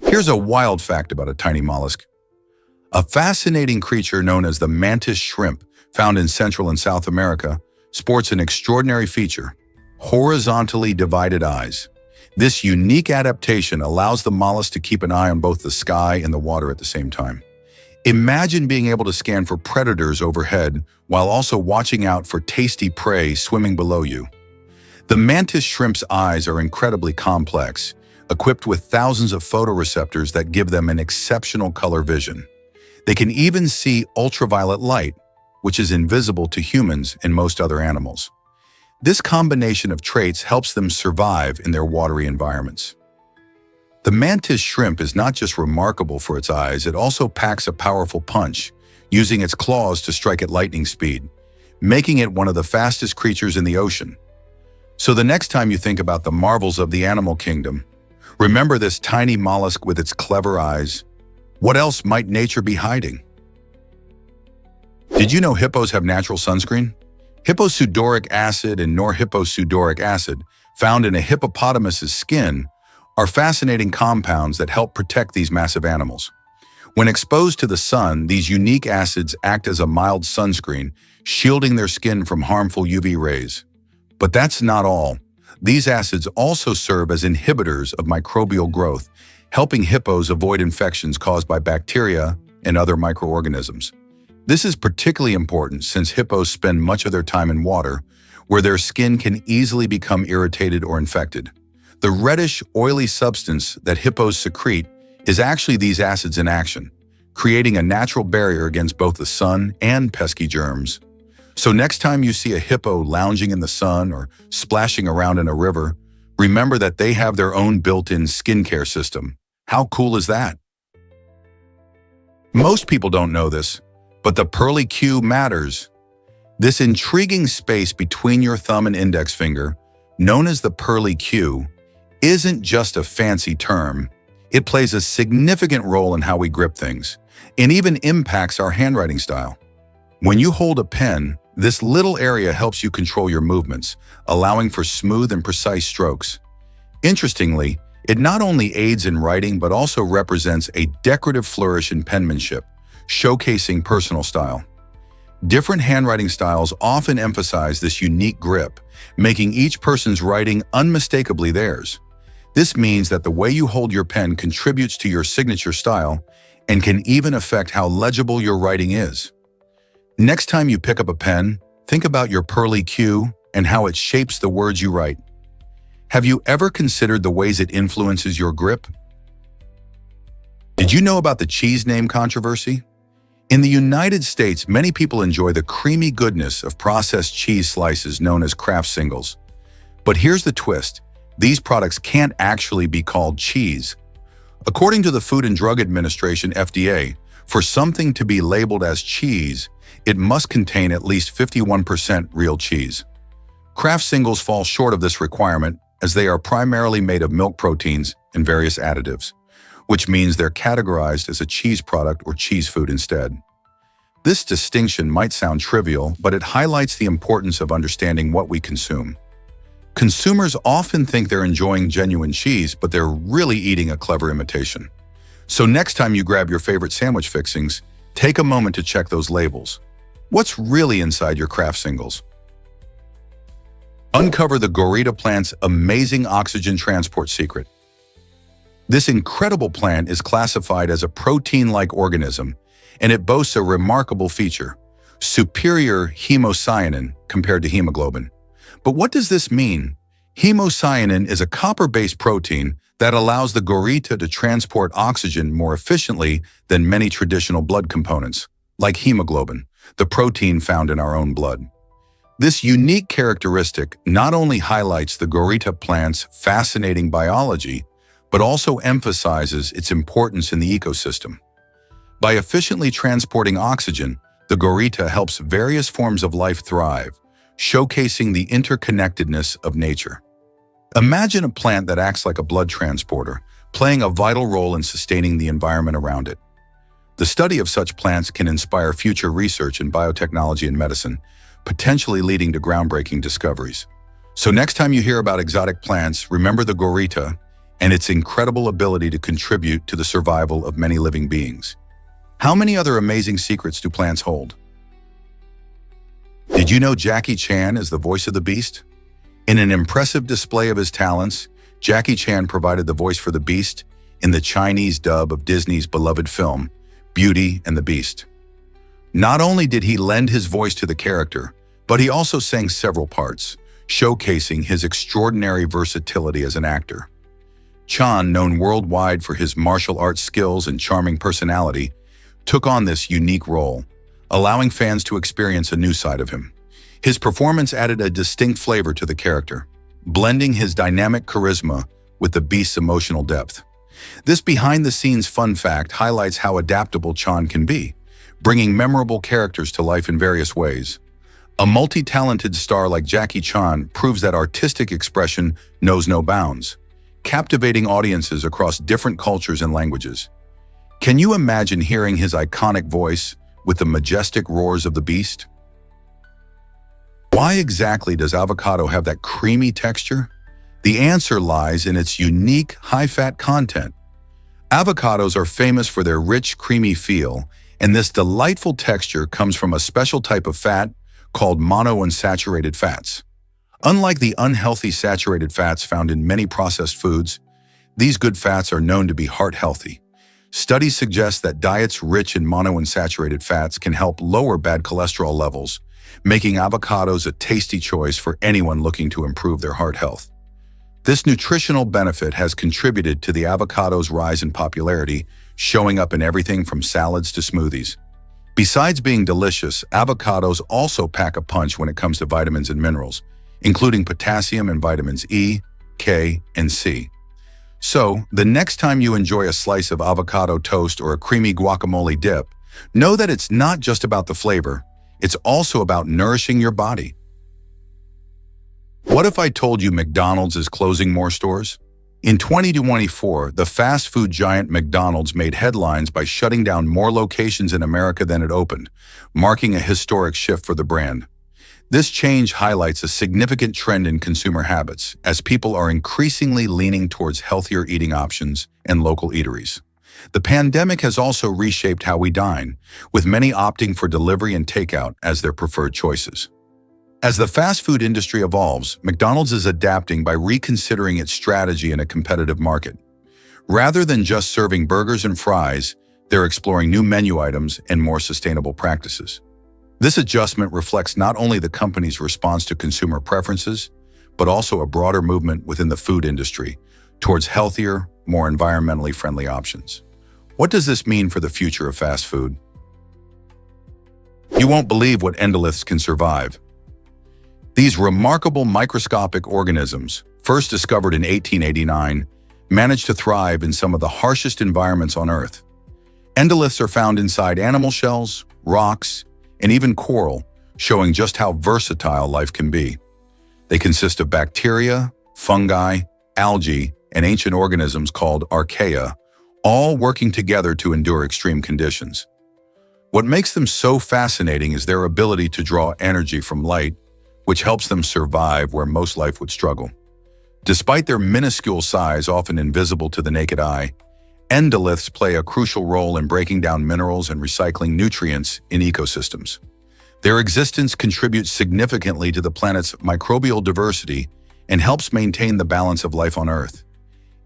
Here's a wild fact about a tiny mollusk. A fascinating creature known as the mantis shrimp, found in Central and South America, sports an extraordinary feature: horizontally divided eyes. This unique adaptation allows the mollusk to keep an eye on both the sky and the water at the same time. Imagine being able to scan for predators overhead while also watching out for tasty prey swimming below you. The mantis shrimp's eyes are incredibly complex, equipped with thousands of photoreceptors that give them an exceptional color vision. They can even see ultraviolet light, which is invisible to humans and most other animals. This combination of traits helps them survive in their watery environments. The mantis shrimp is not just remarkable for its eyes, it also packs a powerful punch, using its claws to strike at lightning speed, making it one of the fastest creatures in the ocean. So the next time you think about the marvels of the animal kingdom, remember this tiny mollusk with its clever eyes. What else might nature be hiding? Did you know hippos have natural sunscreen? Hipposudoric acid and norhipposudoric acid, found in a hippopotamus's skin, are fascinating compounds that help protect these massive animals. When exposed to the sun, these unique acids act as a mild sunscreen, shielding their skin from harmful UV rays. But that's not all. These acids also serve as inhibitors of microbial growth, helping hippos avoid infections caused by bacteria and other microorganisms. This is particularly important since hippos spend much of their time in water, where their skin can easily become irritated or infected. The reddish, oily substance that hippos secrete is actually these acids in action, creating a natural barrier against both the sun and pesky germs. So next time you see a hippo lounging in the sun or splashing around in a river, remember that they have their own built-in skincare system. How cool is that? Most people don't know this, but the pearly Q matters. This intriguing space between your thumb and index finger, known as the pearly Q, isn't just a fancy term. It plays a significant role in how we grip things, and even impacts our handwriting style. When you hold a pen, this little area helps you control your movements, allowing for smooth and precise strokes. Interestingly, it not only aids in writing but also represents a decorative flourish in penmanship, showcasing personal style. Different handwriting styles often emphasize this unique grip, making each person's writing unmistakably theirs. This means that the way you hold your pen contributes to your signature style and can even affect how legible your writing is. Next time you pick up a pen, think about your pearly Q and how it shapes the words you write. Have you ever considered the ways it influences your grip? Did you know about the cheese name controversy? In the United States, many people enjoy the creamy goodness of processed cheese slices known as Kraft singles. But here's the twist. These products can't actually be called cheese. According to the Food and Drug Administration (FDA), for something to be labeled as cheese, it must contain at least 51% real cheese. Kraft singles fall short of this requirement as they are primarily made of milk proteins and various additives, which means they're categorized as a cheese product or cheese food instead. This distinction might sound trivial, but it highlights the importance of understanding what we consume. Consumers often think they're enjoying genuine cheese, but they're really eating a clever imitation. So next time you grab your favorite sandwich fixings, take a moment to check those labels. What's really inside your Kraft singles? Uncover the Gorita plant's amazing oxygen transport secret. This incredible plant is classified as a protein-like organism, and it boasts a remarkable feature: superior hemocyanin compared to hemoglobin. But what does this mean? Hemocyanin is a copper-based protein that allows the Gorita to transport oxygen more efficiently than many traditional blood components, like hemoglobin, the protein found in our own blood. This unique characteristic not only highlights the Gorita plant's fascinating biology, but also emphasizes its importance in the ecosystem. By efficiently transporting oxygen, the Gorita helps various forms of life thrive, showcasing the interconnectedness of nature. Imagine a plant that acts like a blood transporter, playing a vital role in sustaining the environment around it. The study of such plants can inspire future research in biotechnology and medicine, potentially leading to groundbreaking discoveries. So next time you hear about exotic plants, remember the Gorita and its incredible ability to contribute to the survival of many living beings. How many other amazing secrets do plants hold? Did you know Jackie Chan is the voice of the Beast? In an impressive display of his talents, Jackie Chan provided the voice for the Beast in the Chinese dub of Disney's beloved film, Beauty and the Beast. Not only did he lend his voice to the character, but he also sang several parts, showcasing his extraordinary versatility as an actor. Chan, known worldwide for his martial arts skills and charming personality, took on this unique role, allowing fans to experience a new side of him. His performance added a distinct flavor to the character, blending his dynamic charisma with the Beast's emotional depth. This behind-the-scenes fun fact highlights how adaptable Chan can be, bringing memorable characters to life in various ways. A multi-talented star like Jackie Chan proves that artistic expression knows no bounds, captivating audiences across different cultures and languages. Can you imagine hearing his iconic voice with the majestic roars of the Beast? Why exactly does avocado have that creamy texture? The answer lies in its unique, high-fat content. Avocados are famous for their rich, creamy feel, and this delightful texture comes from a special type of fat called monounsaturated fats. Unlike the unhealthy saturated fats found in many processed foods, these good fats are known to be heart-healthy. Studies suggest that diets rich in monounsaturated fats can help lower bad cholesterol levels, making avocados a tasty choice for anyone looking to improve their heart health. This nutritional benefit has contributed to the avocado's rise in popularity, showing up in everything from salads to smoothies. Besides being delicious, avocados also pack a punch when it comes to vitamins and minerals, including potassium and vitamins E, K, and C. So, the next time you enjoy a slice of avocado toast or a creamy guacamole dip, know that it's not just about the flavor, it's also about nourishing your body. What if I told you McDonald's is closing more stores? In 2024, the fast food giant McDonald's made headlines by shutting down more locations in America than it opened, marking a historic shift for the brand. This change highlights a significant trend in consumer habits, as people are increasingly leaning towards healthier eating options and local eateries. The pandemic has also reshaped how we dine, with many opting for delivery and takeout as their preferred choices. As the fast food industry evolves, McDonald's is adapting by reconsidering its strategy in a competitive market. Rather than just serving burgers and fries, they're exploring new menu items and more sustainable practices. This adjustment reflects not only the company's response to consumer preferences, but also a broader movement within the food industry towards healthier, more environmentally friendly options. What does this mean for the future of fast food? You won't believe what endoliths can survive. These remarkable microscopic organisms, first discovered in 1889, manage to thrive in some of the harshest environments on Earth. Endoliths are found inside animal shells, rocks, and even coral, showing just how versatile life can be. They consist of bacteria, fungi, algae, and ancient organisms called archaea, all working together to endure extreme conditions. What makes them so fascinating is their ability to draw energy from light, which helps them survive where most life would struggle. Despite their minuscule size, often invisible to the naked eye, endoliths play a crucial role in breaking down minerals and recycling nutrients in ecosystems. Their existence contributes significantly to the planet's microbial diversity and helps maintain the balance of life on Earth.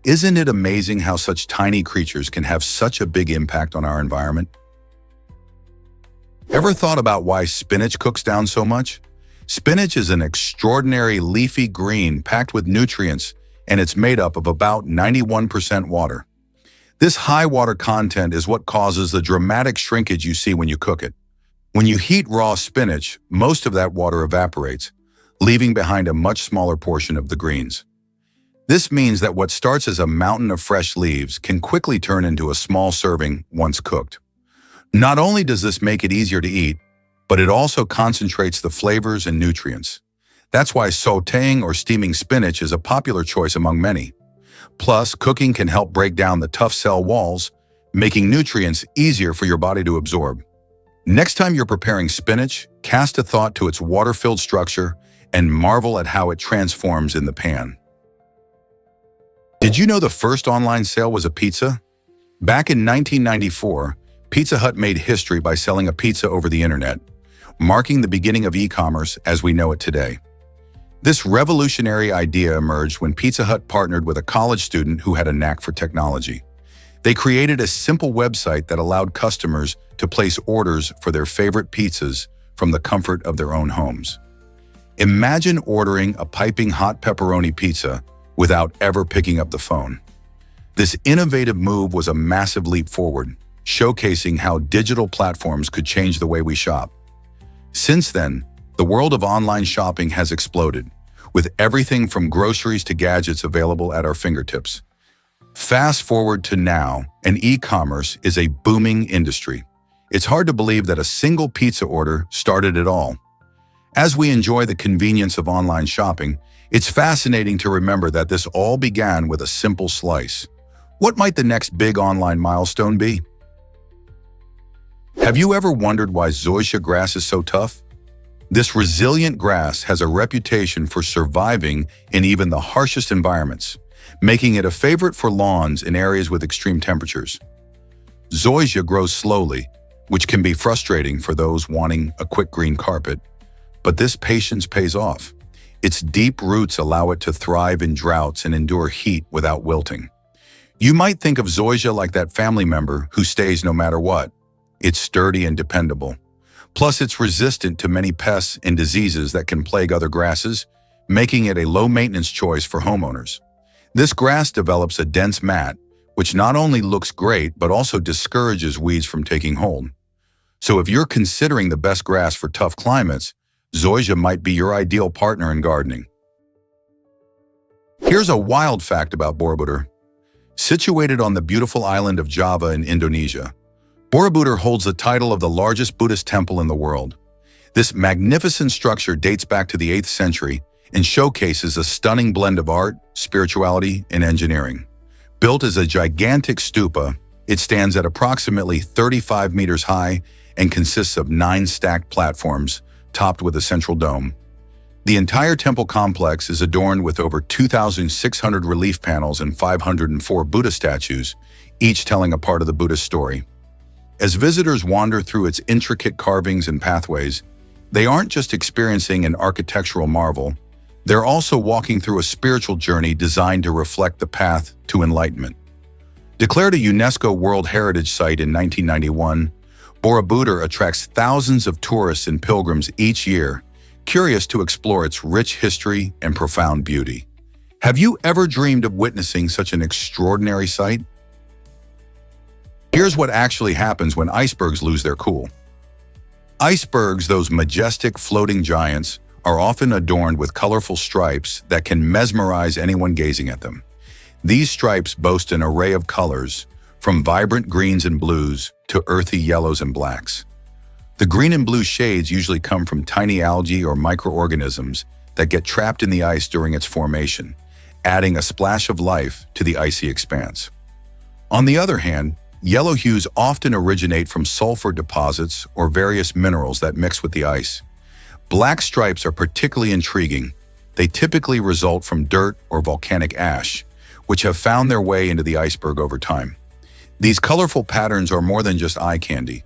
Isn't it amazing how such tiny creatures can have such a big impact on our environment? Ever thought about why spinach cooks down so much? Spinach is an extraordinary leafy green packed with nutrients, and it's made up of about 91% water. This high water content is what causes the dramatic shrinkage you see when you cook it. When you heat raw spinach, most of that water evaporates, leaving behind a much smaller portion of the greens. This means that what starts as a mountain of fresh leaves can quickly turn into a small serving once cooked. Not only does this make it easier to eat, but it also concentrates the flavors and nutrients. That's why sautéing or steaming spinach is a popular choice among many. Plus, cooking can help break down the tough cell walls, making nutrients easier for your body to absorb. Next time you're preparing spinach, cast a thought to its water-filled structure and marvel at how it transforms in the pan. Did you know the first online sale was a pizza? Back in 1994, Pizza Hut made history by selling a pizza over the internet, marking the beginning of e-commerce as we know it today. This revolutionary idea emerged when Pizza Hut partnered with a college student who had a knack for technology. They created a simple website that allowed customers to place orders for their favorite pizzas from the comfort of their own homes. Imagine ordering a piping hot pepperoni pizza without ever picking up the phone. This innovative move was a massive leap forward, showcasing how digital platforms could change the way we shop. Since then, the world of online shopping has exploded, with everything from groceries to gadgets available at our fingertips. Fast forward to now, and e-commerce is a booming industry. It's hard to believe that a single pizza order started it all. As we enjoy the convenience of online shopping, it's fascinating to remember that this all began with a simple slice. What might the next big online milestone be? Have you ever wondered why zoysia grass is so tough? This resilient grass has a reputation for surviving in even the harshest environments, making it a favorite for lawns in areas with extreme temperatures. Zoysia grows slowly, which can be frustrating for those wanting a quick green carpet, but this patience pays off. Its deep roots allow it to thrive in droughts and endure heat without wilting. You might think of zoysia like that family member who stays no matter what. It's sturdy and dependable. Plus, it's resistant to many pests and diseases that can plague other grasses, making it a low-maintenance choice for homeowners. This grass develops a dense mat, which not only looks great but also discourages weeds from taking hold. So if you're considering the best grass for tough climates, zoysia might be your ideal partner in gardening. Here's a wild fact about Borobudur. Situated on the beautiful island of Java in Indonesia, Borobudur holds the title of the largest Buddhist temple in the world. This magnificent structure dates back to the 8th century and showcases a stunning blend of art, spirituality, and engineering. Built as a gigantic stupa, it stands at approximately 35 meters high and consists of 9 stacked platforms, topped with a central dome. The entire temple complex is adorned with over 2,600 relief panels and 504 Buddha statues, each telling a part of the Buddhist story. As visitors wander through its intricate carvings and pathways, they aren't just experiencing an architectural marvel, they're also walking through a spiritual journey designed to reflect the path to enlightenment. Declared a UNESCO World Heritage Site in 1991, Borobudur attracts thousands of tourists and pilgrims each year, curious to explore its rich history and profound beauty. Have you ever dreamed of witnessing such an extraordinary sight? Here's what actually happens when icebergs lose their cool. Icebergs, those majestic floating giants, are often adorned with colorful stripes that can mesmerize anyone gazing at them. These stripes boast an array of colors, from vibrant greens and blues to earthy yellows and blacks. The green and blue shades usually come from tiny algae or microorganisms that get trapped in the ice during its formation, adding a splash of life to the icy expanse. On the other hand, yellow hues often originate from sulfur deposits or various minerals that mix with the ice. Black stripes are particularly intriguing. They typically result from dirt or volcanic ash, which have found their way into the iceberg over time. These colorful patterns are more than just eye candy.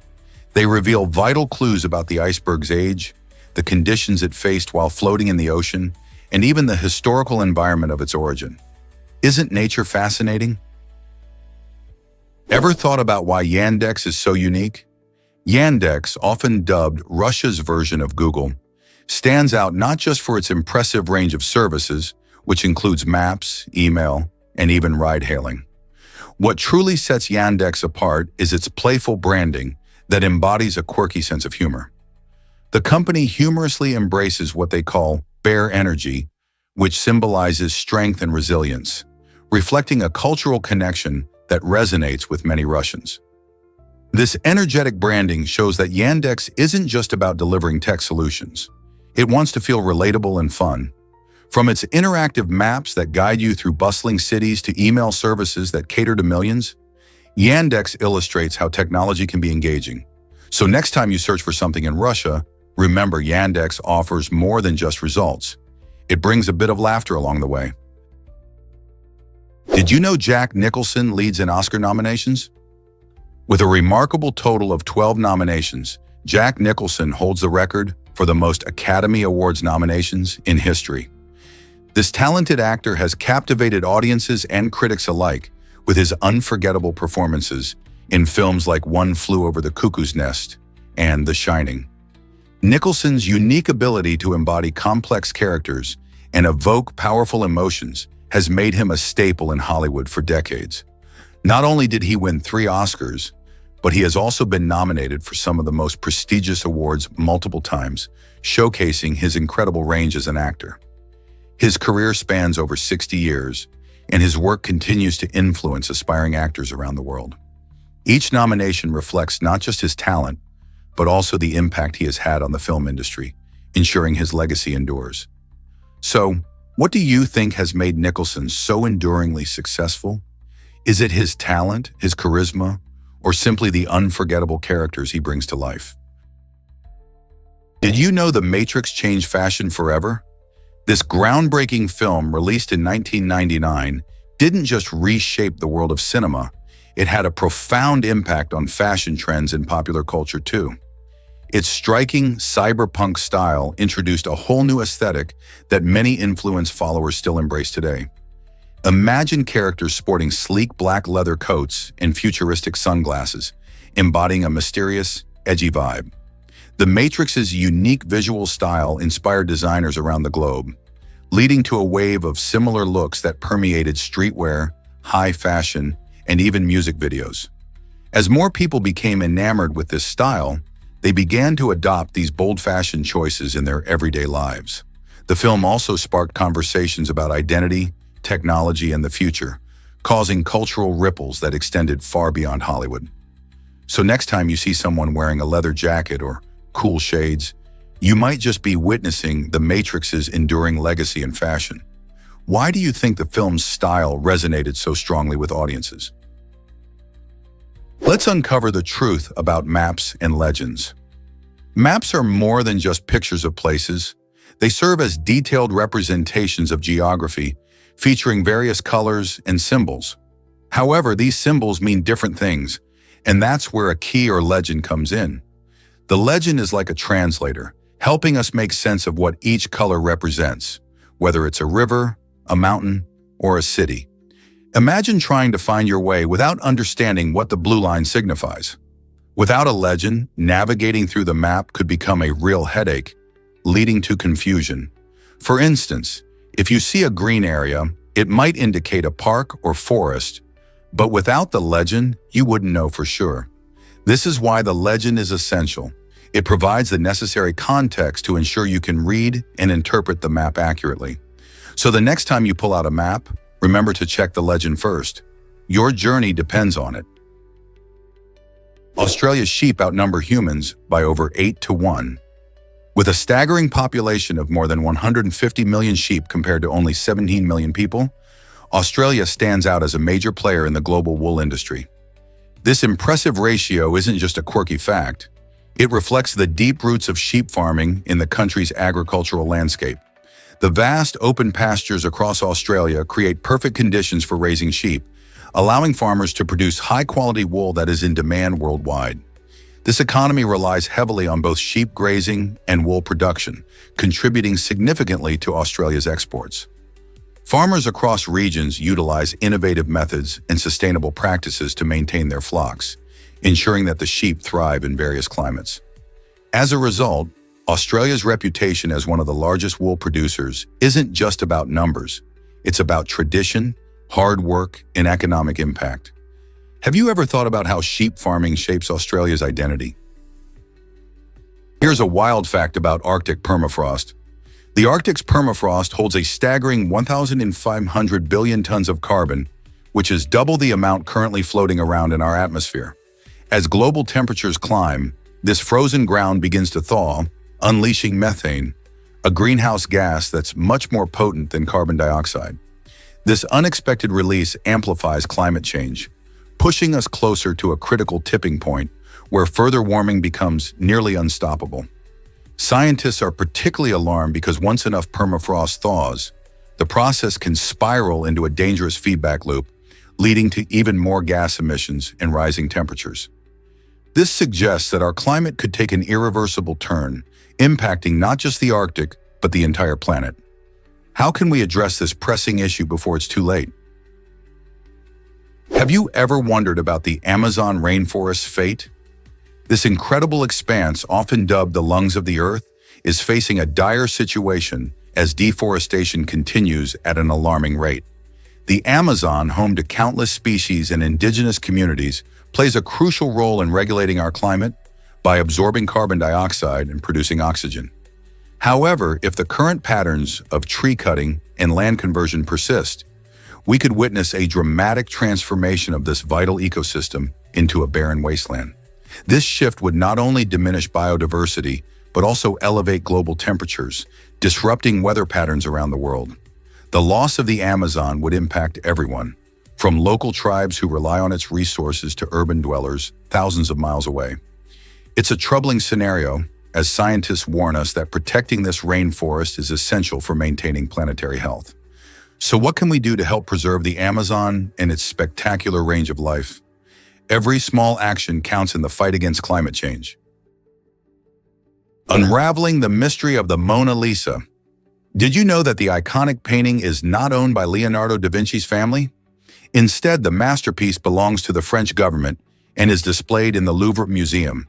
They reveal vital clues about the iceberg's age, the conditions it faced while floating in the ocean, and even the historical environment of its origin. Isn't nature fascinating? Ever thought about why Yandex is so unique? Yandex, often dubbed Russia's version of Google, stands out not just for its impressive range of services, which includes maps, email, and even ride-hailing. What truly sets Yandex apart is its playful branding that embodies a quirky sense of humor. The company humorously embraces what they call bear energy, which symbolizes strength and resilience, reflecting a cultural connection that resonates with many Russians. This energetic branding shows that Yandex isn't just about delivering tech solutions. It wants to feel relatable and fun. From its interactive maps that guide you through bustling cities to email services that cater to millions, Yandex illustrates how technology can be engaging. So next time you search for something in Russia, remember Yandex offers more than just results. It brings a bit of laughter along the way. Did you know Jack Nicholson leads in Oscar nominations? With a remarkable total of 12 nominations, Jack Nicholson holds the record for the most Academy Awards nominations in history. This talented actor has captivated audiences and critics alike with his unforgettable performances in films like One Flew Over the Cuckoo's Nest and The Shining. Nicholson's unique ability to embody complex characters and evoke powerful emotions has made him a staple in Hollywood for decades. Not only did he win 3 Oscars, but he has also been nominated for some of the most prestigious awards multiple times, showcasing his incredible range as an actor. His career spans over 60 years, and his work continues to influence aspiring actors around the world. Each nomination reflects not just his talent, but also the impact he has had on the film industry, ensuring his legacy endures. So, what do you think has made Nicholson so enduringly successful? Is it his talent, his charisma, or simply the unforgettable characters he brings to life? Did you know The Matrix changed fashion forever? This groundbreaking film, released in 1999, didn't just reshape the world of cinema, it had a profound impact on fashion trends in popular culture too. Its striking cyberpunk style introduced a whole new aesthetic that many influence followers still embrace today. Imagine characters sporting sleek black leather coats and futuristic sunglasses, embodying a mysterious, edgy vibe. The Matrix's unique visual style inspired designers around the globe, leading to a wave of similar looks that permeated streetwear, high fashion, and even music videos. As more people became enamored with this style, they began to adopt these bold fashion choices in their everyday lives. The film also sparked conversations about identity, technology, and the future, causing cultural ripples that extended far beyond Hollywood. So next time you see someone wearing a leather jacket or cool shades, you might just be witnessing The Matrix's enduring legacy in fashion. Why do you think the film's style resonated so strongly with audiences? Let's uncover the truth about maps and legends. Maps are more than just pictures of places. They serve as detailed representations of geography, featuring various colors and symbols. However, these symbols mean different things, and that's where a key or legend comes in. The legend is like a translator, helping us make sense of what each color represents, whether it's a river, a mountain, or a city. Imagine trying to find your way without understanding what the blue line signifies. Without a legend, navigating through the map could become a real headache, leading to confusion. For instance, if you see a green area, it might indicate a park or forest, but without the legend, you wouldn't know for sure. This is why the legend is essential. It provides the necessary context to ensure you can read and interpret the map accurately. So the next time you pull out a map, remember to check the legend first. Your journey depends on it. Australia's sheep outnumber humans by over 8 to 1. With a staggering population of more than 150 million sheep compared to only 17 million people, Australia stands out as a major player in the global wool industry. This impressive ratio isn't just a quirky fact. It reflects the deep roots of sheep farming in the country's agricultural landscape. The vast open pastures across Australia create perfect conditions for raising sheep, allowing farmers to produce high-quality wool that is in demand worldwide. This economy relies heavily on both sheep grazing and wool production, contributing significantly to Australia's exports. Farmers across regions utilize innovative methods and sustainable practices to maintain their flocks, ensuring that the sheep thrive in various climates. As a result, Australia's reputation as one of the largest wool producers isn't just about numbers. It's about tradition, hard work, and economic impact. Have you ever thought about how sheep farming shapes Australia's identity? Here's a wild fact about Arctic permafrost. The Arctic's permafrost holds a staggering 1,500 billion tons of carbon, which is double the amount currently floating around in our atmosphere. As global temperatures climb, this frozen ground begins to thaw, unleashing methane, a greenhouse gas that's much more potent than carbon dioxide. This unexpected release amplifies climate change, pushing us closer to a critical tipping point where further warming becomes nearly unstoppable. Scientists are particularly alarmed because once enough permafrost thaws, the process can spiral into a dangerous feedback loop, leading to even more gas emissions and rising temperatures. This suggests that our climate could take an irreversible turn, impacting not just the Arctic, but the entire planet. How can we address this pressing issue before it's too late? Have you ever wondered about the Amazon rainforest's fate? This incredible expanse, often dubbed the lungs of the earth, is facing a dire situation as deforestation continues at an alarming rate. The Amazon, home to countless species and indigenous communities, plays a crucial role in regulating our climate by absorbing carbon dioxide and producing oxygen. However, if the current patterns of tree cutting and land conversion persist, we could witness a dramatic transformation of this vital ecosystem into a barren wasteland. This shift would not only diminish biodiversity, but also elevate global temperatures, disrupting weather patterns around the world. The loss of the Amazon would impact everyone, from local tribes who rely on its resources to urban dwellers thousands of miles away. It's a troubling scenario, as scientists warn us that protecting this rainforest is essential for maintaining planetary health. So what can we do to help preserve the Amazon and its spectacular range of life? Every small action counts in the fight against climate change. Unraveling the mystery of the Mona Lisa. Did you know that the iconic painting is not owned by Leonardo da Vinci's family? Instead, the masterpiece belongs to the French government and is displayed in the Louvre Museum.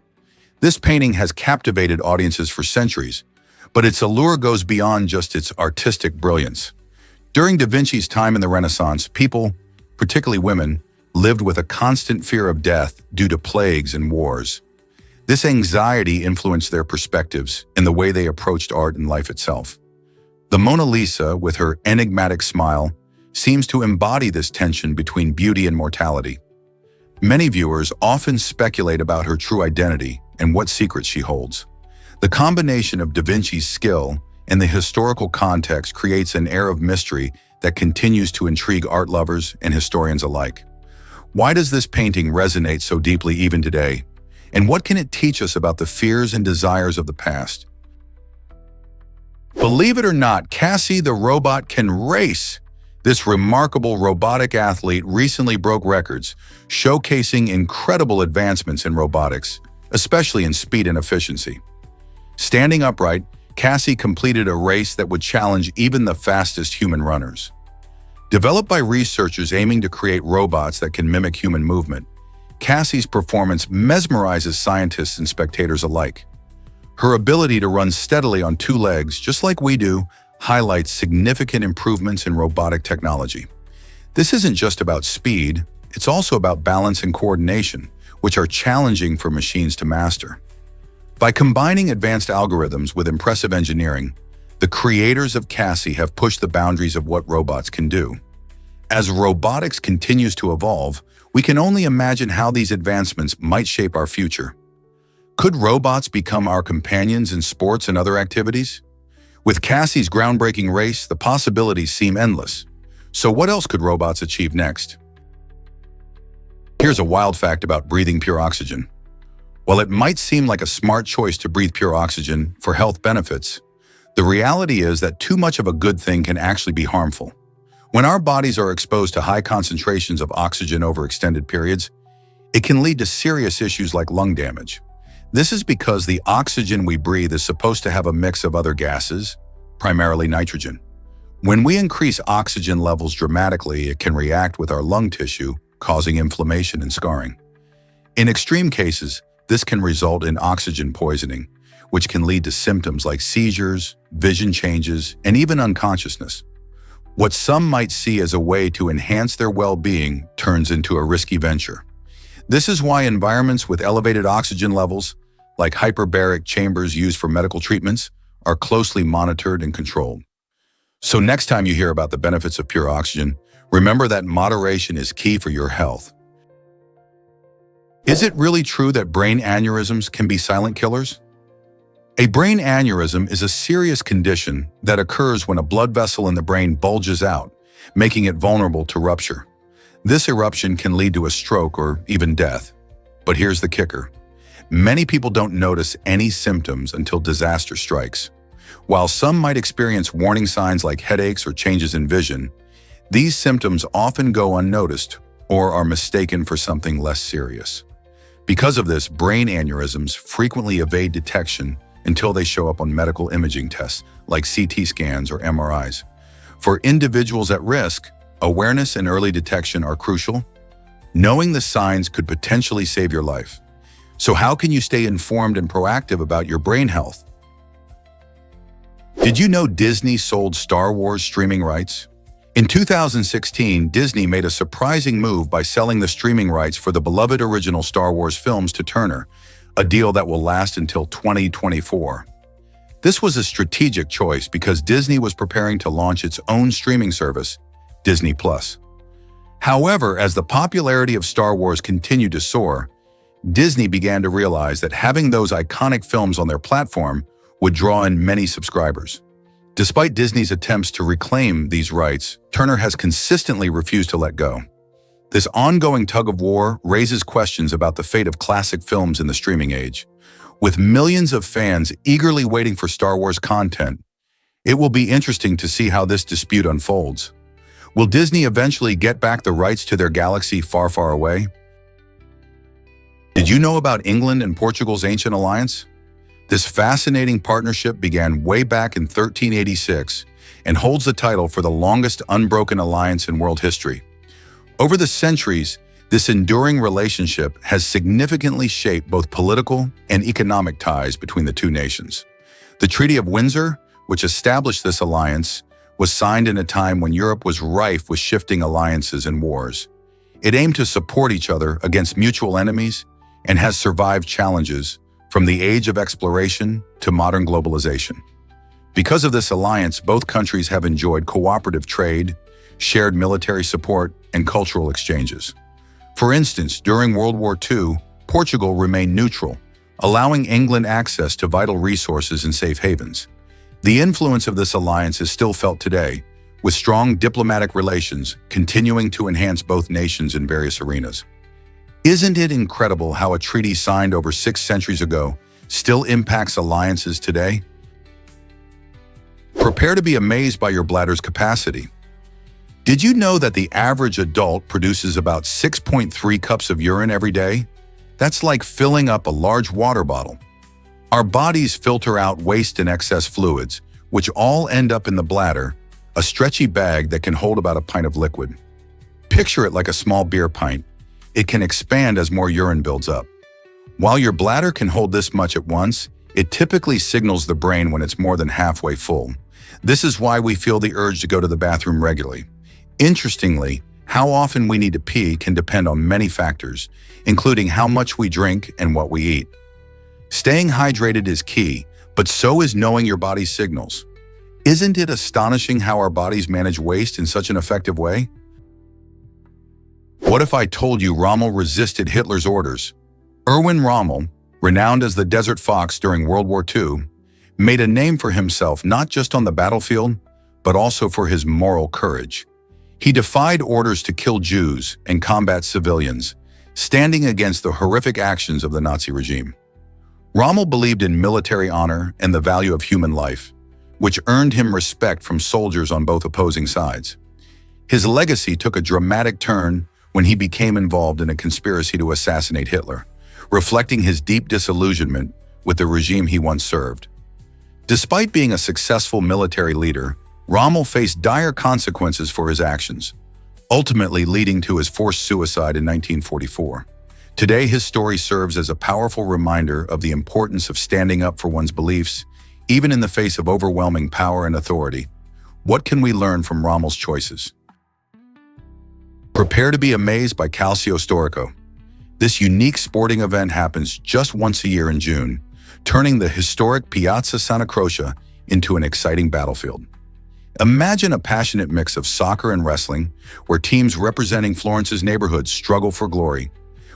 This painting has captivated audiences for centuries, but its allure goes beyond just its artistic brilliance. During da Vinci's time in the Renaissance, people, particularly women, lived with a constant fear of death due to plagues and wars. This anxiety influenced their perspectives and the way they approached art and life itself. The Mona Lisa, with her enigmatic smile, seems to embody this tension between beauty and mortality. Many viewers often speculate about her true identity and what secrets she holds. The combination of da Vinci's skill and the historical context creates an air of mystery that continues to intrigue art lovers and historians alike. Why does this painting resonate so deeply even today? And what can it teach us about the fears and desires of the past? Believe it or not, Cassie the robot can race. This remarkable robotic athlete recently broke records, showcasing incredible advancements in robotics, especially in speed and efficiency. Standing upright, Cassie completed a race that would challenge even the fastest human runners. Developed by researchers aiming to create robots that can mimic human movement, Cassie's performance mesmerizes scientists and spectators alike. Her ability to run steadily on two legs, just like we do, highlights significant improvements in robotic technology. This isn't just about speed, it's also about balance and coordination, which are challenging for machines to master. By combining advanced algorithms with impressive engineering, the creators of Cassie have pushed the boundaries of what robots can do. As robotics continues to evolve, we can only imagine how these advancements might shape our future. Could robots become our companions in sports and other activities? With Cassie's groundbreaking race, the possibilities seem endless. So what else could robots achieve next? Here's a wild fact about breathing pure oxygen. While it might seem like a smart choice to breathe pure oxygen for health benefits, the reality is that too much of a good thing can actually be harmful. When our bodies are exposed to high concentrations of oxygen over extended periods, it can lead to serious issues like lung damage. This is because the oxygen we breathe is supposed to have a mix of other gases, primarily nitrogen. When we increase oxygen levels dramatically, it can react with our lung tissue, causing inflammation and scarring. In extreme cases, this can result in oxygen poisoning, which can lead to symptoms like seizures, vision changes, and even unconsciousness. What some might see as a way to enhance their well-being turns into a risky venture. This is why environments with elevated oxygen levels, like hyperbaric chambers used for medical treatments, are closely monitored and controlled. So next time you hear about the benefits of pure oxygen, remember that moderation is key for your health. Is it really true that brain aneurysms can be silent killers? A brain aneurysm is a serious condition that occurs when a blood vessel in the brain bulges out, making it vulnerable to rupture. This eruption can lead to a stroke or even death. But here's the kicker. Many people don't notice any symptoms until disaster strikes. While some might experience warning signs like headaches or changes in vision, these symptoms often go unnoticed or are mistaken for something less serious. Because of this, brain aneurysms frequently evade detection until they show up on medical imaging tests like CT scans or MRIs. For individuals at risk, awareness and early detection are crucial. Knowing the signs could potentially save your life. So how can you stay informed and proactive about your brain health? Did you know Disney sold Star Wars streaming rights? In 2016, Disney made a surprising move by selling the streaming rights for the beloved original Star Wars films to Turner, a deal that will last until 2024. This was a strategic choice because Disney was preparing to launch its own streaming service, Disney+. However, as the popularity of Star Wars continued to soar, Disney began to realize that having those iconic films on their platform would draw in many subscribers. Despite Disney's attempts to reclaim these rights, Turner has consistently refused to let go. This ongoing tug-of-war raises questions about the fate of classic films in the streaming age. With millions of fans eagerly waiting for Star Wars content, it will be interesting to see how this dispute unfolds. Will Disney eventually get back the rights to their galaxy far, far away? Did you know about England and Portugal's ancient alliance? This fascinating partnership began way back in 1386 and holds the title for the longest unbroken alliance in world history. Over the centuries, this enduring relationship has significantly shaped both political and economic ties between the two nations. The Treaty of Windsor, which established this alliance, was signed in a time when Europe was rife with shifting alliances and wars. It aimed to support each other against mutual enemies and has survived challenges from the age of exploration to modern globalization. Because of this alliance, both countries have enjoyed cooperative trade, shared military support, and cultural exchanges. For instance, during World War II, Portugal remained neutral, allowing England access to vital resources and safe havens. The influence of this alliance is still felt today, with strong diplomatic relations continuing to enhance both nations in various arenas. Isn't it incredible how a treaty signed over 6 centuries ago still impacts alliances today? Prepare to be amazed by your bladder's capacity. Did you know that the average adult produces about 6.3 cups of urine every day? That's like filling up a large water bottle. Our bodies filter out waste and excess fluids, which all end up in the bladder, a stretchy bag that can hold about a pint of liquid. Picture it like a small beer pint. It can expand as more urine builds up. While your bladder can hold this much at once, it typically signals the brain when it's more than halfway full. This is why we feel the urge to go to the bathroom regularly. Interestingly, how often we need to pee can depend on many factors, including how much we drink and what we eat. Staying hydrated is key, but so is knowing your body's signals. Isn't it astonishing how our bodies manage waste in such an effective way? What if I told you Rommel resisted Hitler's orders? Erwin Rommel, renowned as the Desert Fox during World War II, made a name for himself not just on the battlefield, but also for his moral courage. He defied orders to kill Jews and combat civilians, standing against the horrific actions of the Nazi regime. Rommel believed in military honor and the value of human life, which earned him respect from soldiers on both opposing sides. His legacy took a dramatic turn when he became involved in a conspiracy to assassinate Hitler, reflecting his deep disillusionment with the regime he once served. Despite being a successful military leader, Rommel faced dire consequences for his actions, ultimately leading to his forced suicide in 1944. Today, his story serves as a powerful reminder of the importance of standing up for one's beliefs, even in the face of overwhelming power and authority. What can we learn from Rommel's choices? Prepare to be amazed by Calcio Storico. This unique sporting event happens just once a year in June, turning the historic Piazza Santa Croce into an exciting battlefield. Imagine a passionate mix of soccer and wrestling, where teams representing Florence's neighborhoods struggle for glory.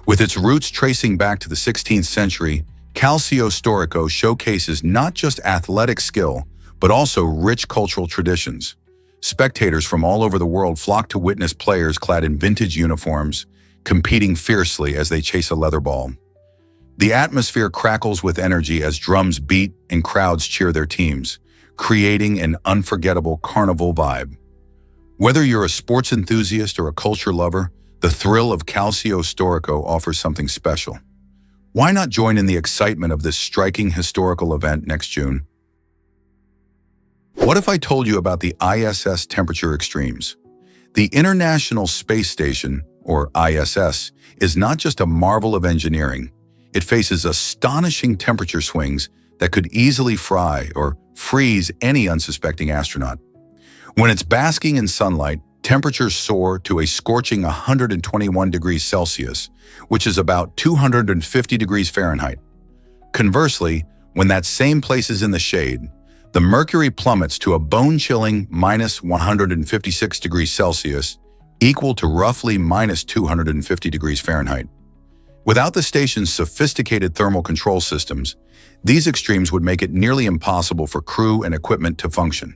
With its roots tracing back to the 16th century, Calcio Storico showcases not just athletic skill, but also rich cultural traditions. Spectators from all over the world flock to witness players clad in vintage uniforms, competing fiercely as they chase a leather ball. The atmosphere crackles with energy as drums beat and crowds cheer their teams, creating an unforgettable carnival vibe. Whether you're a sports enthusiast or a culture lover, the thrill of Calcio Storico offers something special. Why not join in the excitement of this striking historical event next June? What if I told you about the ISS temperature extremes? The International Space Station, or ISS, is not just a marvel of engineering. It faces astonishing temperature swings that could easily fry or freeze any unsuspecting astronaut. When it's basking in sunlight, temperatures soar to a scorching 121 degrees Celsius, which is about 250 degrees Fahrenheit. Conversely, when that same place is in the shade, the mercury plummets to a bone-chilling minus 156 degrees Celsius, equal to roughly minus 250 degrees Fahrenheit. Without the station's sophisticated thermal control systems, these extremes would make it nearly impossible for crew and equipment to function.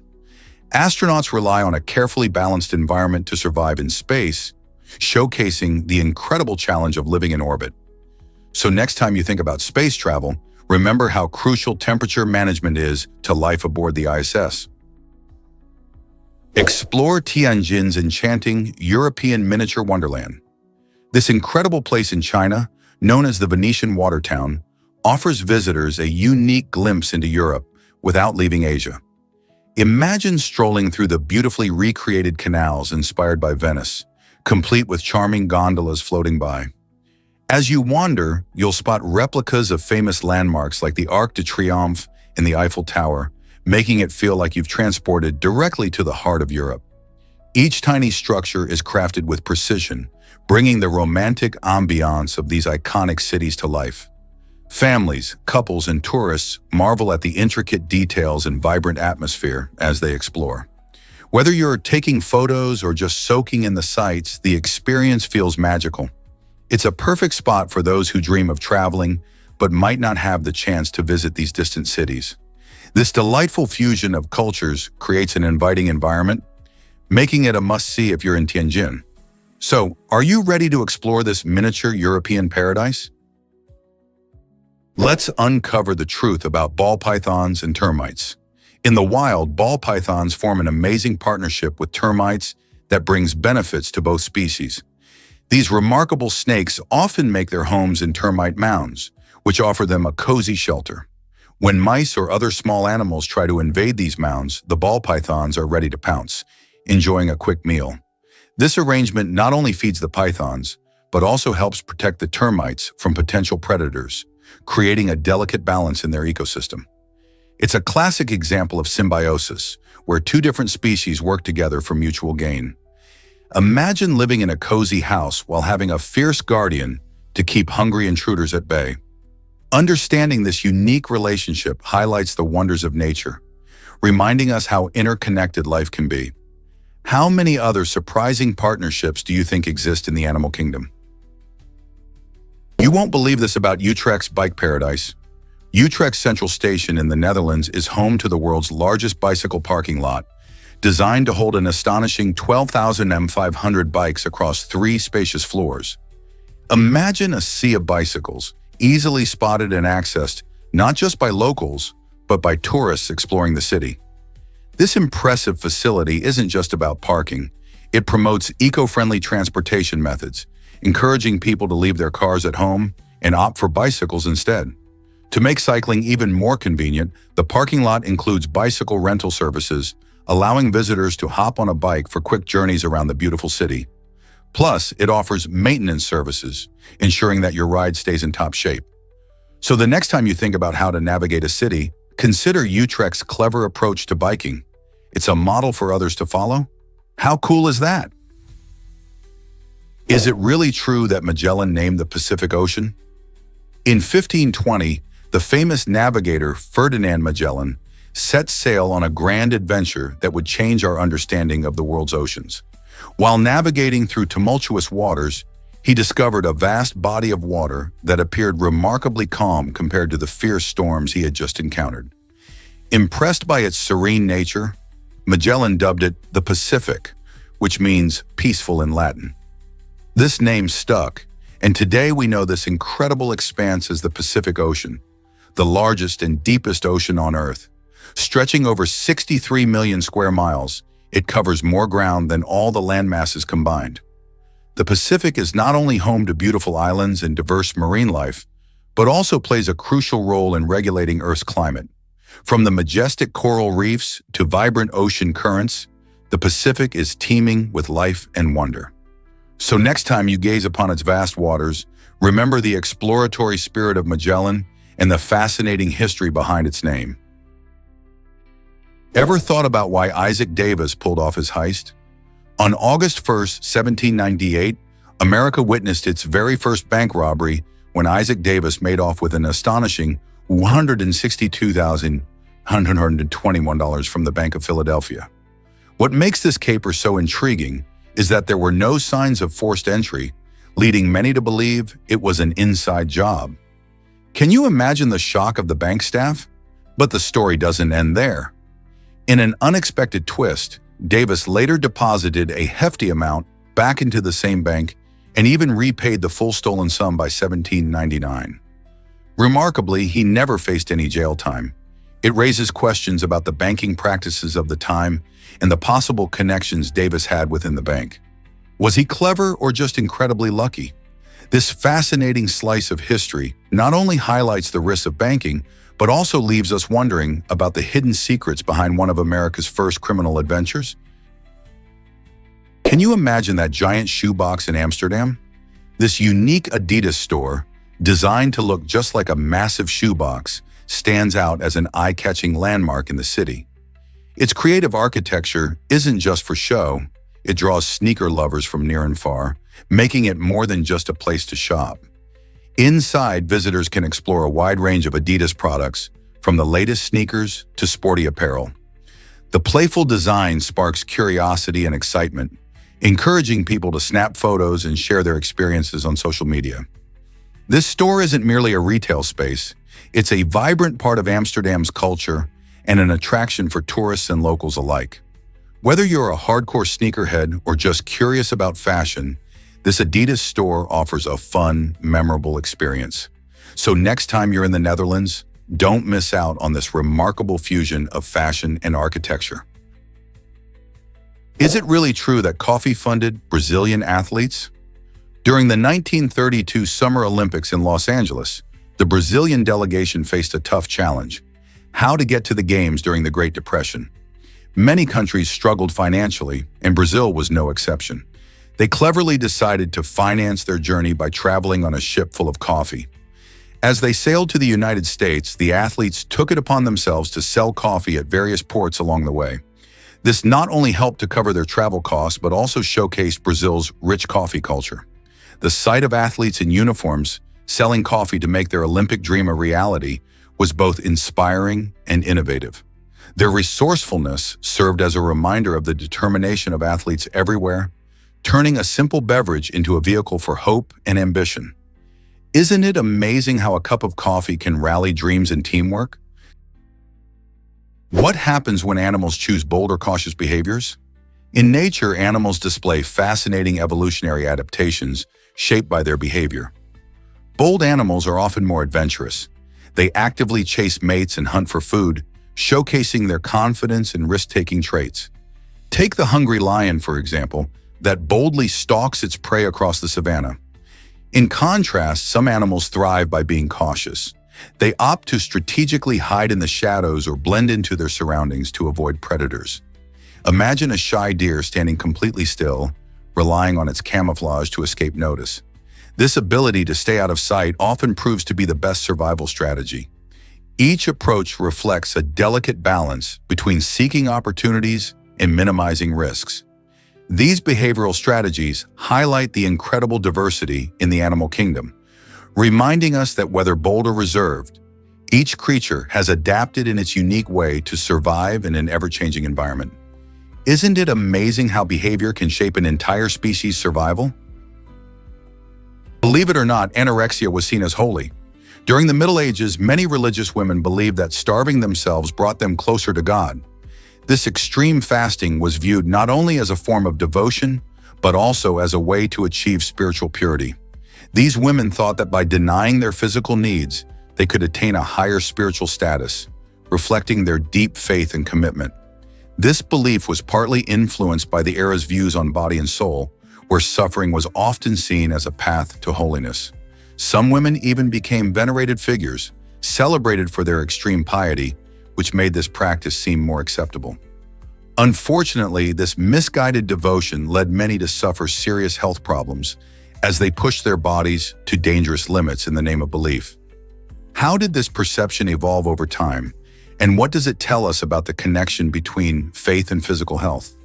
Astronauts rely on a carefully balanced environment to survive in space, showcasing the incredible challenge of living in orbit. So next time you think about space travel, remember how crucial temperature management is to life aboard the ISS. Explore Tianjin's enchanting European miniature wonderland. This incredible place in China, known as the Venetian Water Town, offers visitors a unique glimpse into Europe without leaving Asia. Imagine strolling through the beautifully recreated canals inspired by Venice, complete with charming gondolas floating by. As you wander, you'll spot replicas of famous landmarks like the Arc de Triomphe and the Eiffel Tower, making it feel like you've transported directly to the heart of Europe. Each tiny structure is crafted with precision, bringing the romantic ambiance of these iconic cities to life. Families, couples, and tourists marvel at the intricate details and vibrant atmosphere as they explore. Whether you're taking photos or just soaking in the sights, the experience feels magical. It's a perfect spot for those who dream of traveling but might not have the chance to visit these distant cities. This delightful fusion of cultures creates an inviting environment, making it a must-see if you're in Tianjin. So, are you ready to explore this miniature European paradise? Let's uncover the truth about ball pythons and termites. In the wild, ball pythons form an amazing partnership with termites that brings benefits to both species. These remarkable snakes often make their homes in termite mounds, which offer them a cozy shelter. When mice or other small animals try to invade these mounds, the ball pythons are ready to pounce, enjoying a quick meal. This arrangement not only feeds the pythons, but also helps protect the termites from potential predators, creating a delicate balance in their ecosystem. It's a classic example of symbiosis, where two different species work together for mutual gain. Imagine living in a cozy house while having a fierce guardian to keep hungry intruders at bay. Understanding this unique relationship highlights the wonders of nature, reminding us how interconnected life can be. How many other surprising partnerships do you think exist in the animal kingdom? You won't believe this about Utrecht's bike paradise. Utrecht Central Station in the Netherlands is home to the world's largest bicycle parking lot, designed to hold an astonishing 12,500 bikes across 3 spacious floors. Imagine a sea of bicycles, easily spotted and accessed not just by locals, but by tourists exploring the city. This impressive facility isn't just about parking. It promotes eco-friendly transportation methods, encouraging people to leave their cars at home and opt for bicycles instead. To make cycling even more convenient, the parking lot includes bicycle rental services, allowing visitors to hop on a bike for quick journeys around the beautiful city. Plus, it offers maintenance services, ensuring that your ride stays in top shape. So the next time you think about how to navigate a city, consider Utrecht's clever approach to biking. It's a model for others to follow. How cool is that? Is it really true that Magellan named the Pacific Ocean? In 1520, the famous navigator Ferdinand Magellan set sail on a grand adventure that would change our understanding of the world's oceans. While navigating through tumultuous waters, he discovered a vast body of water that appeared remarkably calm compared to the fierce storms he had just encountered. Impressed by its serene nature, Magellan dubbed it the Pacific, which means peaceful in Latin. This name stuck, and today we know this incredible expanse as the Pacific Ocean, the largest and deepest ocean on Earth. Stretching over 63 million square miles, it covers more ground than all the land masses combined. The Pacific is not only home to beautiful islands and diverse marine life, but also plays a crucial role in regulating Earth's climate. From the majestic coral reefs to vibrant ocean currents, the Pacific is teeming with life and wonder. So next time you gaze upon its vast waters, remember the exploratory spirit of Magellan and the fascinating history behind its name. Ever thought about why Isaac Davis pulled off his heist? On August 1st, 1798, America witnessed its very first bank robbery when Isaac Davis made off with an astonishing $162,121 from the Bank of Philadelphia. What makes this caper so intriguing is that there were no signs of forced entry, leading many to believe it was an inside job. Can you imagine the shock of the bank staff? But the story doesn't end there. In an unexpected twist, Davis later deposited a hefty amount back into the same bank and even repaid the full stolen sum by 1799. Remarkably, he never faced any jail time. It raises questions about the banking practices of the time and the possible connections Davis had within the bank. Was he clever or just incredibly lucky? This fascinating slice of history not only highlights the risks of banking, but also leaves us wondering about the hidden secrets behind one of America's first criminal adventures. Can you imagine that giant shoebox in Amsterdam? This unique Adidas store, designed to look just like a massive shoebox, stands out as an eye-catching landmark in the city. Its creative architecture isn't just for show, it draws sneaker lovers from near and far, making it more than just a place to shop. Inside, visitors can explore a wide range of Adidas products, from the latest sneakers to sporty apparel. The playful design sparks curiosity and excitement, encouraging people to snap photos and share their experiences on social media. This store isn't merely a retail space, it's a vibrant part of Amsterdam's culture and an attraction for tourists and locals alike. Whether you're a hardcore sneakerhead or just curious about fashion, this Adidas store offers a fun, memorable experience. So next time you're in the Netherlands, don't miss out on this remarkable fusion of fashion and architecture. Is it really true that coffee funded Brazilian athletes? During the 1932 Summer Olympics in Los Angeles, the Brazilian delegation faced a tough challenge: how to get to the Games during the Great Depression. Many countries struggled financially, and Brazil was no exception. They cleverly decided to finance their journey by traveling on a ship full of coffee. As they sailed to the United States, the athletes took it upon themselves to sell coffee at various ports along the way. This not only helped to cover their travel costs, but also showcased Brazil's rich coffee culture. The sight of athletes in uniforms selling coffee to make their Olympic dream a reality, was both inspiring and innovative. Their resourcefulness served as a reminder of the determination of athletes everywhere, turning a simple beverage into a vehicle for hope and ambition. Isn't it amazing how a cup of coffee can rally dreams and teamwork? What happens when animals choose bold or cautious behaviors? In nature, animals display fascinating evolutionary adaptations shaped by their behavior. Bold animals are often more adventurous. They actively chase mates and hunt for food, showcasing their confidence and risk-taking traits. Take the hungry lion, for example, that boldly stalks its prey across the savanna. In contrast, some animals thrive by being cautious. They opt to strategically hide in the shadows or blend into their surroundings to avoid predators. Imagine a shy deer standing completely still, relying on its camouflage to escape notice. This ability to stay out of sight often proves to be the best survival strategy. Each approach reflects a delicate balance between seeking opportunities and minimizing risks. These behavioral strategies highlight the incredible diversity in the animal kingdom, reminding us that whether bold or reserved, each creature has adapted in its unique way to survive in an ever-changing environment. Isn't it amazing how behavior can shape an entire species' survival? Believe it or not, anorexia was seen as holy. During the Middle Ages, many religious women believed that starving themselves brought them closer to God. This extreme fasting was viewed not only as a form of devotion, but also as a way to achieve spiritual purity. These women thought that by denying their physical needs, they could attain a higher spiritual status, reflecting their deep faith and commitment. This belief was partly influenced by the era's views on body and soul, where suffering was often seen as a path to holiness. Some women even became venerated figures, celebrated for their extreme piety, which made this practice seem more acceptable. Unfortunately, this misguided devotion led many to suffer serious health problems as they pushed their bodies to dangerous limits in the name of belief. How did this perception evolve over time, and what does it tell us about the connection between faith and physical health?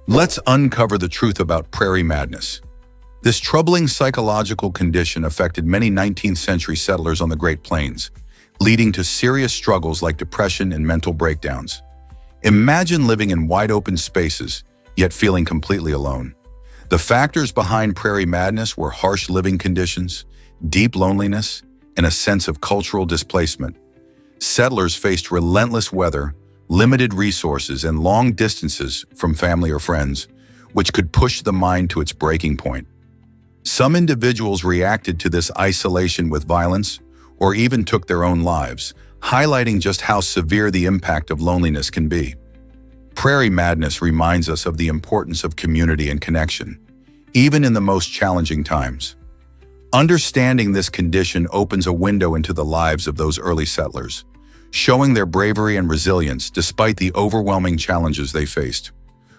Let's uncover the truth about prairie madness. This troubling psychological condition affected many 19th century settlers on the Great Plains, leading to serious struggles like depression and mental breakdowns. Imagine living in wide-open spaces, yet feeling completely alone. The factors behind prairie madness were harsh living conditions, deep loneliness, and a sense of cultural displacement. Settlers faced relentless weather, limited resources, and long distances from family or friends, which could push the mind to its breaking point. Some individuals reacted to this isolation with violence or even took their own lives, highlighting just how severe the impact of loneliness can be. Prairie madness reminds us of the importance of community and connection, even in the most challenging times. Understanding this condition opens a window into the lives of those early settlers, showing their bravery and resilience despite the overwhelming challenges they faced.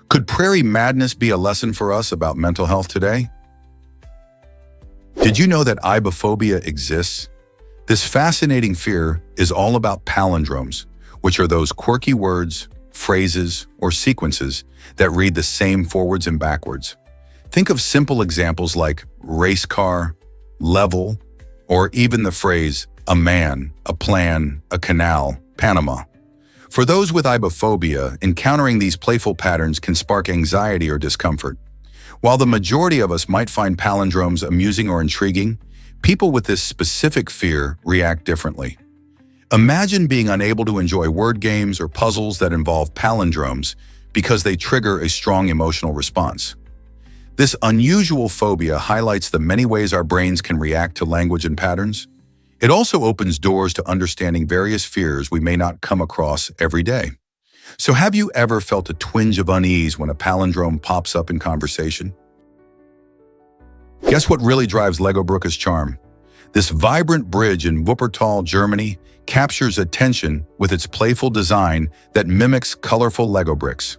Could prairie madness be a lesson for us about mental health today? Did you know that ibophobia exists? This fascinating fear is all about palindromes, which are those quirky words, phrases, or sequences that read the same forwards and backwards. Think of simple examples like race car, level, or even the phrase a man, a plan, a canal, Panama. For those with ibophobia, encountering these playful patterns can spark anxiety or discomfort. While the majority of us might find palindromes amusing or intriguing, people with this specific fear react differently. Imagine being unable to enjoy word games or puzzles that involve palindromes because they trigger a strong emotional response. This unusual phobia highlights the many ways our brains can react to language and patterns. It also opens doors to understanding various fears we may not come across every day. So have you ever felt a twinge of unease when a palindrome pops up in conversation? Guess what really drives Lego Brücke's charm? This vibrant bridge in Wuppertal, Germany, captures attention with its playful design that mimics colorful Lego bricks.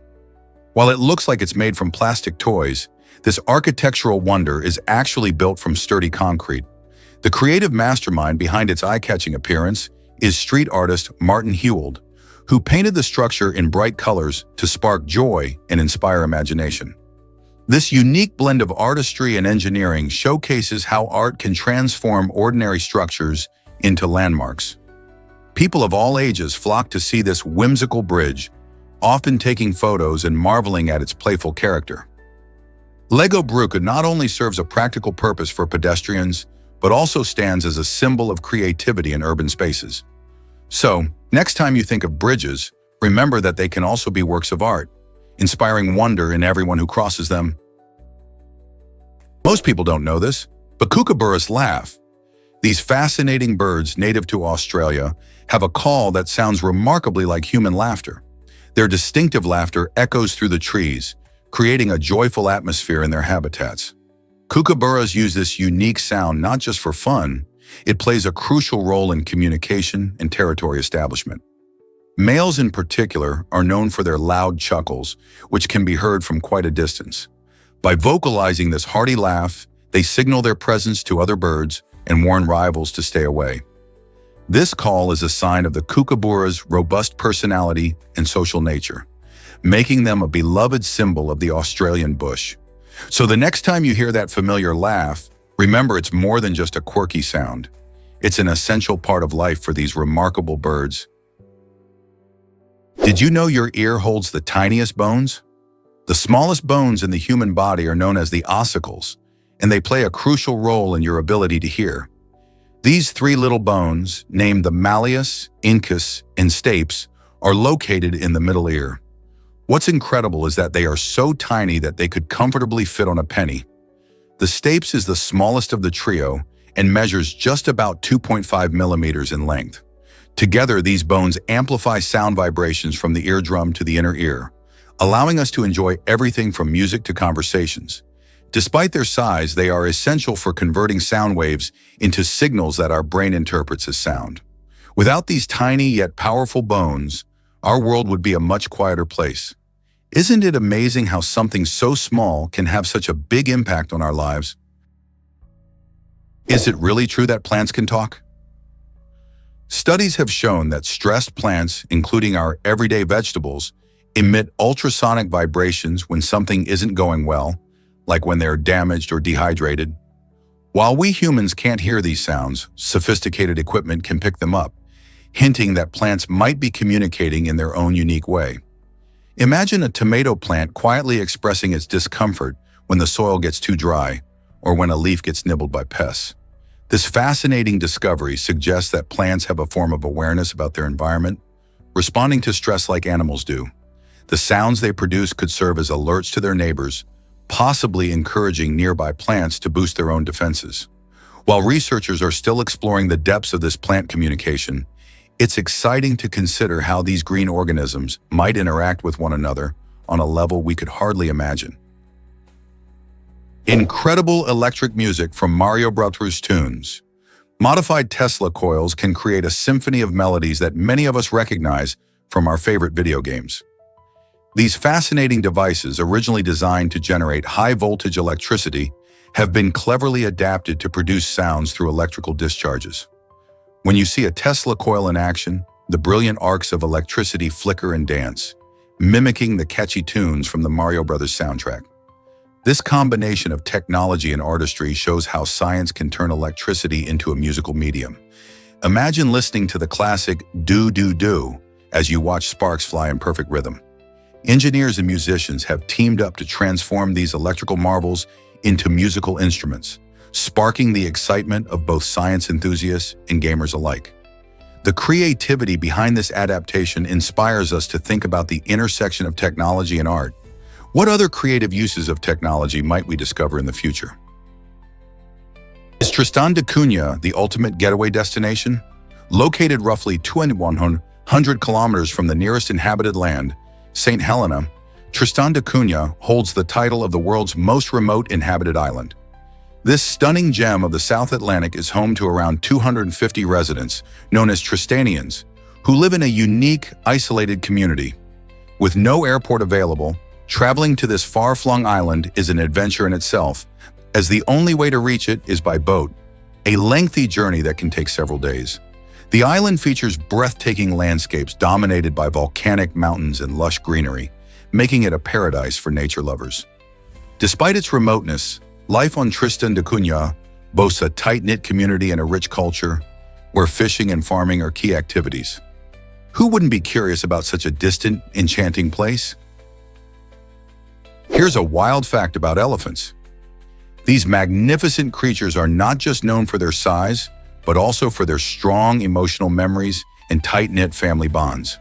While it looks like it's made from plastic toys, this architectural wonder is actually built from sturdy concrete. The creative mastermind behind its eye-catching appearance is street artist Martin Hewald, who painted the structure in bright colors to spark joy and inspire imagination. This unique blend of artistry and engineering showcases how art can transform ordinary structures into landmarks. People of all ages flock to see this whimsical bridge, often taking photos and marveling at its playful character. Lego Bruca not only serves a practical purpose for pedestrians, but also stands as a symbol of creativity in urban spaces. So, next time you think of bridges, remember that they can also be works of art, inspiring wonder in everyone who crosses them. Most people don't know this, but kookaburras laugh. These fascinating birds native to Australia have a call that sounds remarkably like human laughter. Their distinctive laughter echoes through the trees, creating a joyful atmosphere in their habitats. Kookaburras use this unique sound not just for fun, it plays a crucial role in communication and territory establishment. Males in particular are known for their loud chuckles, which can be heard from quite a distance. By vocalizing this hearty laugh, they signal their presence to other birds and warn rivals to stay away. This call is a sign of the kookaburra's robust personality and social nature, making them a beloved symbol of the Australian bush. So the next time you hear that familiar laugh, remember it's more than just a quirky sound. It's an essential part of life for these remarkable birds. Did you know your ear holds the tiniest bones? The smallest bones in the human body are known as the ossicles, and they play a crucial role in your ability to hear. These three little bones, named the malleus, incus, and stapes, are located in the middle ear. What's incredible is that they are so tiny that they could comfortably fit on a penny. The stapes is the smallest of the trio and measures just about 2.5 millimeters in length. Together, these bones amplify sound vibrations from the eardrum to the inner ear, allowing us to enjoy everything from music to conversations. Despite their size, they are essential for converting sound waves into signals that our brain interprets as sound. Without these tiny yet powerful bones, our world would be a much quieter place. Isn't it amazing how something so small can have such a big impact on our lives? Is it really true that plants can talk? Studies have shown that stressed plants, including our everyday vegetables, emit ultrasonic vibrations when something isn't going well, like when they're damaged or dehydrated. While we humans can't hear these sounds, sophisticated equipment can pick them up, hinting that plants might be communicating in their own unique way. Imagine a tomato plant quietly expressing its discomfort when the soil gets too dry or when a leaf gets nibbled by pests. This fascinating discovery suggests that plants have a form of awareness about their environment, responding to stress like animals do. The sounds they produce could serve as alerts to their neighbors, possibly encouraging nearby plants to boost their own defenses. While researchers are still exploring the depths of this plant communication, it's exciting to consider how these green organisms might interact with one another on a level we could hardly imagine. Incredible electric music from Mario Bros. Tunes. Modified Tesla coils can create a symphony of melodies that many of us recognize from our favorite video games. These fascinating devices, originally designed to generate high-voltage electricity, have been cleverly adapted to produce sounds through electrical discharges. When you see a Tesla coil in action, the brilliant arcs of electricity flicker and dance, mimicking the catchy tunes from the Mario Bros. Soundtrack. This combination of technology and artistry shows how science can turn electricity into a musical medium. Imagine listening to the classic "Do-Do-Do" as you watch sparks fly in perfect rhythm. Engineers and musicians have teamed up to transform these electrical marvels into musical instruments, sparking the excitement of both science enthusiasts and gamers alike. The creativity behind this adaptation inspires us to think about the intersection of technology and art. What other creative uses of technology might we discover in the future? Is Tristan da Cunha the ultimate getaway destination? Located roughly 2,100 kilometers from the nearest inhabited land, St. Helena, Tristan da Cunha holds the title of the world's most remote inhabited island. This stunning gem of the South Atlantic is home to around 250 residents, known as Tristanians, who live in a unique, isolated community. With no airport available, traveling to this far-flung island is an adventure in itself, as the only way to reach it is by boat, a lengthy journey that can take several days. The island features breathtaking landscapes dominated by volcanic mountains and lush greenery, making it a paradise for nature lovers. Despite its remoteness, life on Tristan da Cunha boasts a tight-knit community and a rich culture where fishing and farming are key activities. Who wouldn't be curious about such a distant, enchanting place? Here's a wild fact about elephants. These magnificent creatures are not just known for their size, but also for their strong emotional memories and tight-knit family bonds.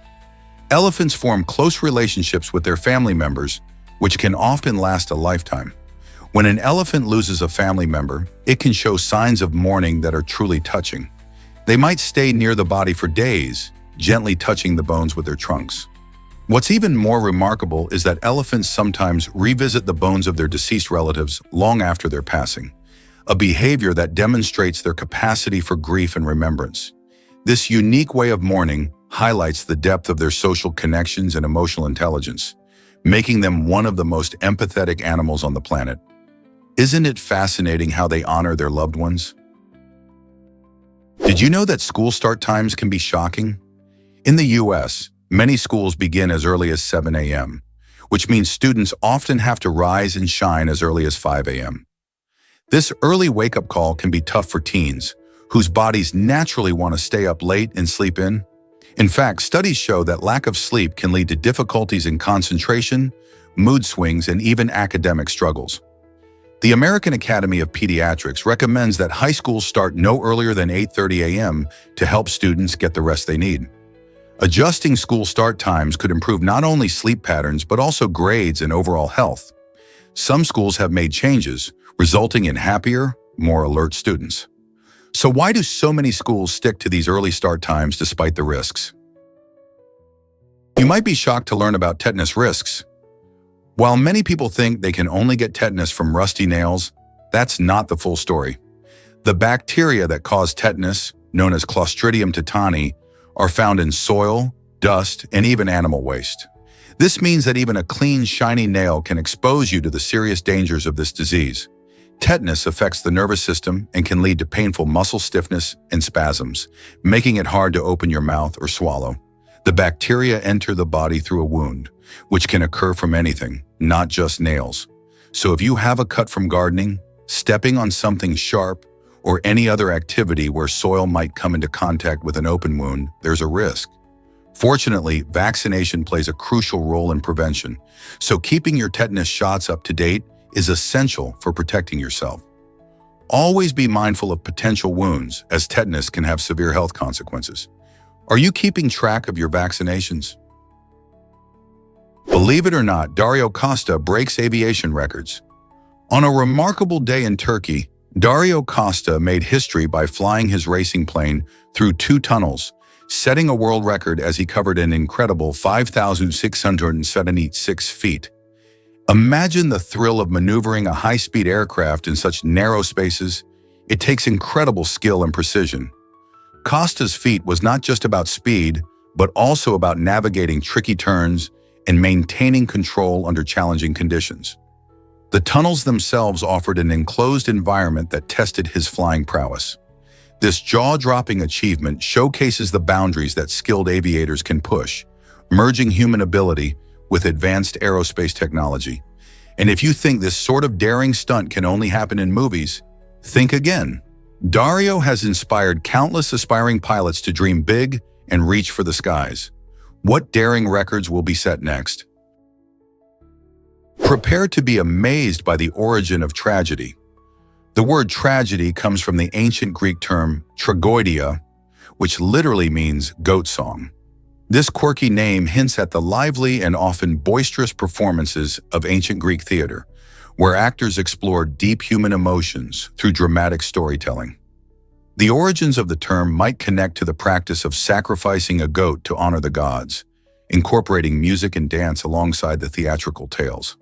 Elephants form close relationships with their family members, which can often last a lifetime. When an elephant loses a family member, it can show signs of mourning that are truly touching. They might stay near the body for days, gently touching the bones with their trunks. What's even more remarkable is that elephants sometimes revisit the bones of their deceased relatives long after their passing, a behavior that demonstrates their capacity for grief and remembrance. This unique way of mourning highlights the depth of their social connections and emotional intelligence, making them one of the most empathetic animals on the planet. Isn't it fascinating how they honor their loved ones? Did you know that school start times can be shocking? In the US, many schools begin as early as 7 a.m., which means students often have to rise and shine as early as 5 a.m. This early wake-up call can be tough for teens, whose bodies naturally want to stay up late and sleep in. In fact, studies show that lack of sleep can lead to difficulties in concentration, mood swings, and even academic struggles. The American Academy of Pediatrics recommends that high schools start no earlier than 8:30 a.m. to help students get the rest they need. Adjusting school start times could improve not only sleep patterns, but also grades and overall health. Some schools have made changes, resulting in happier, more alert students. So why do so many schools stick to these early start times despite the risks? You might be shocked to learn about tetanus risks. While many people think they can only get tetanus from rusty nails, that's not the full story. The bacteria that cause tetanus, known as Clostridium tetani, are found in soil, dust, and even animal waste. This means that even a clean, shiny nail can expose you to the serious dangers of this disease. Tetanus affects the nervous system and can lead to painful muscle stiffness and spasms, making it hard to open your mouth or swallow. The bacteria enter the body through a wound, which can occur from anything, not just nails. So if you have a cut from gardening, stepping on something sharp, or any other activity where soil might come into contact with an open wound, there's a risk. Fortunately, vaccination plays a crucial role in prevention, so keeping your tetanus shots up to date is essential for protecting yourself. Always be mindful of potential wounds, as tetanus can have severe health consequences. Are you keeping track of your vaccinations? Believe it or not, Dario Costa breaks aviation records. On a remarkable day in Turkey, Dario Costa made history by flying his racing plane through 2 tunnels, setting a world record as he covered an incredible 5,676 feet. Imagine the thrill of maneuvering a high-speed aircraft in such narrow spaces. It takes incredible skill and precision. Costa's feat was not just about speed, but also about navigating tricky turns and maintaining control under challenging conditions. The tunnels themselves offered an enclosed environment that tested his flying prowess. This jaw-dropping achievement showcases the boundaries that skilled aviators can push, merging human ability with advanced aerospace technology. And if you think this sort of daring stunt can only happen in movies, think again. Dario has inspired countless aspiring pilots to dream big and reach for the skies. What daring records will be set next? Prepare to be amazed by the origin of tragedy. The word tragedy comes from the ancient Greek term tragoidia, which literally means goat song. This quirky name hints at the lively and often boisterous performances of ancient Greek theater, where actors explored deep human emotions through dramatic storytelling. The origins of the term might connect to the practice of sacrificing a goat to honor the gods, incorporating music and dance alongside the theatrical tales.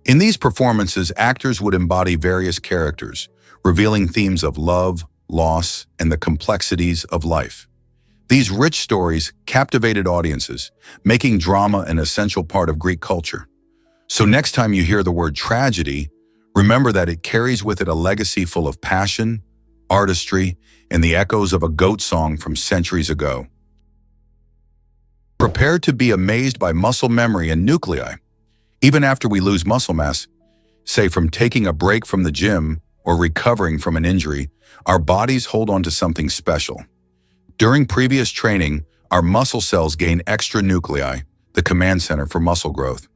In these performances, actors would embody various characters, revealing themes of love, loss, and the complexities of life. These rich stories captivated audiences, making drama an essential part of Greek culture. So next time you hear the word tragedy, remember that it carries with it a legacy full of passion, artistry, and the echoes of a goat song from centuries ago. Prepare to be amazed by muscle memory and nuclei. Even after we lose muscle mass, Say from taking a break from the gym or recovering from an injury, our bodies hold on to something special. During previous training, our muscle cells gain extra nuclei, the command center for muscle growth.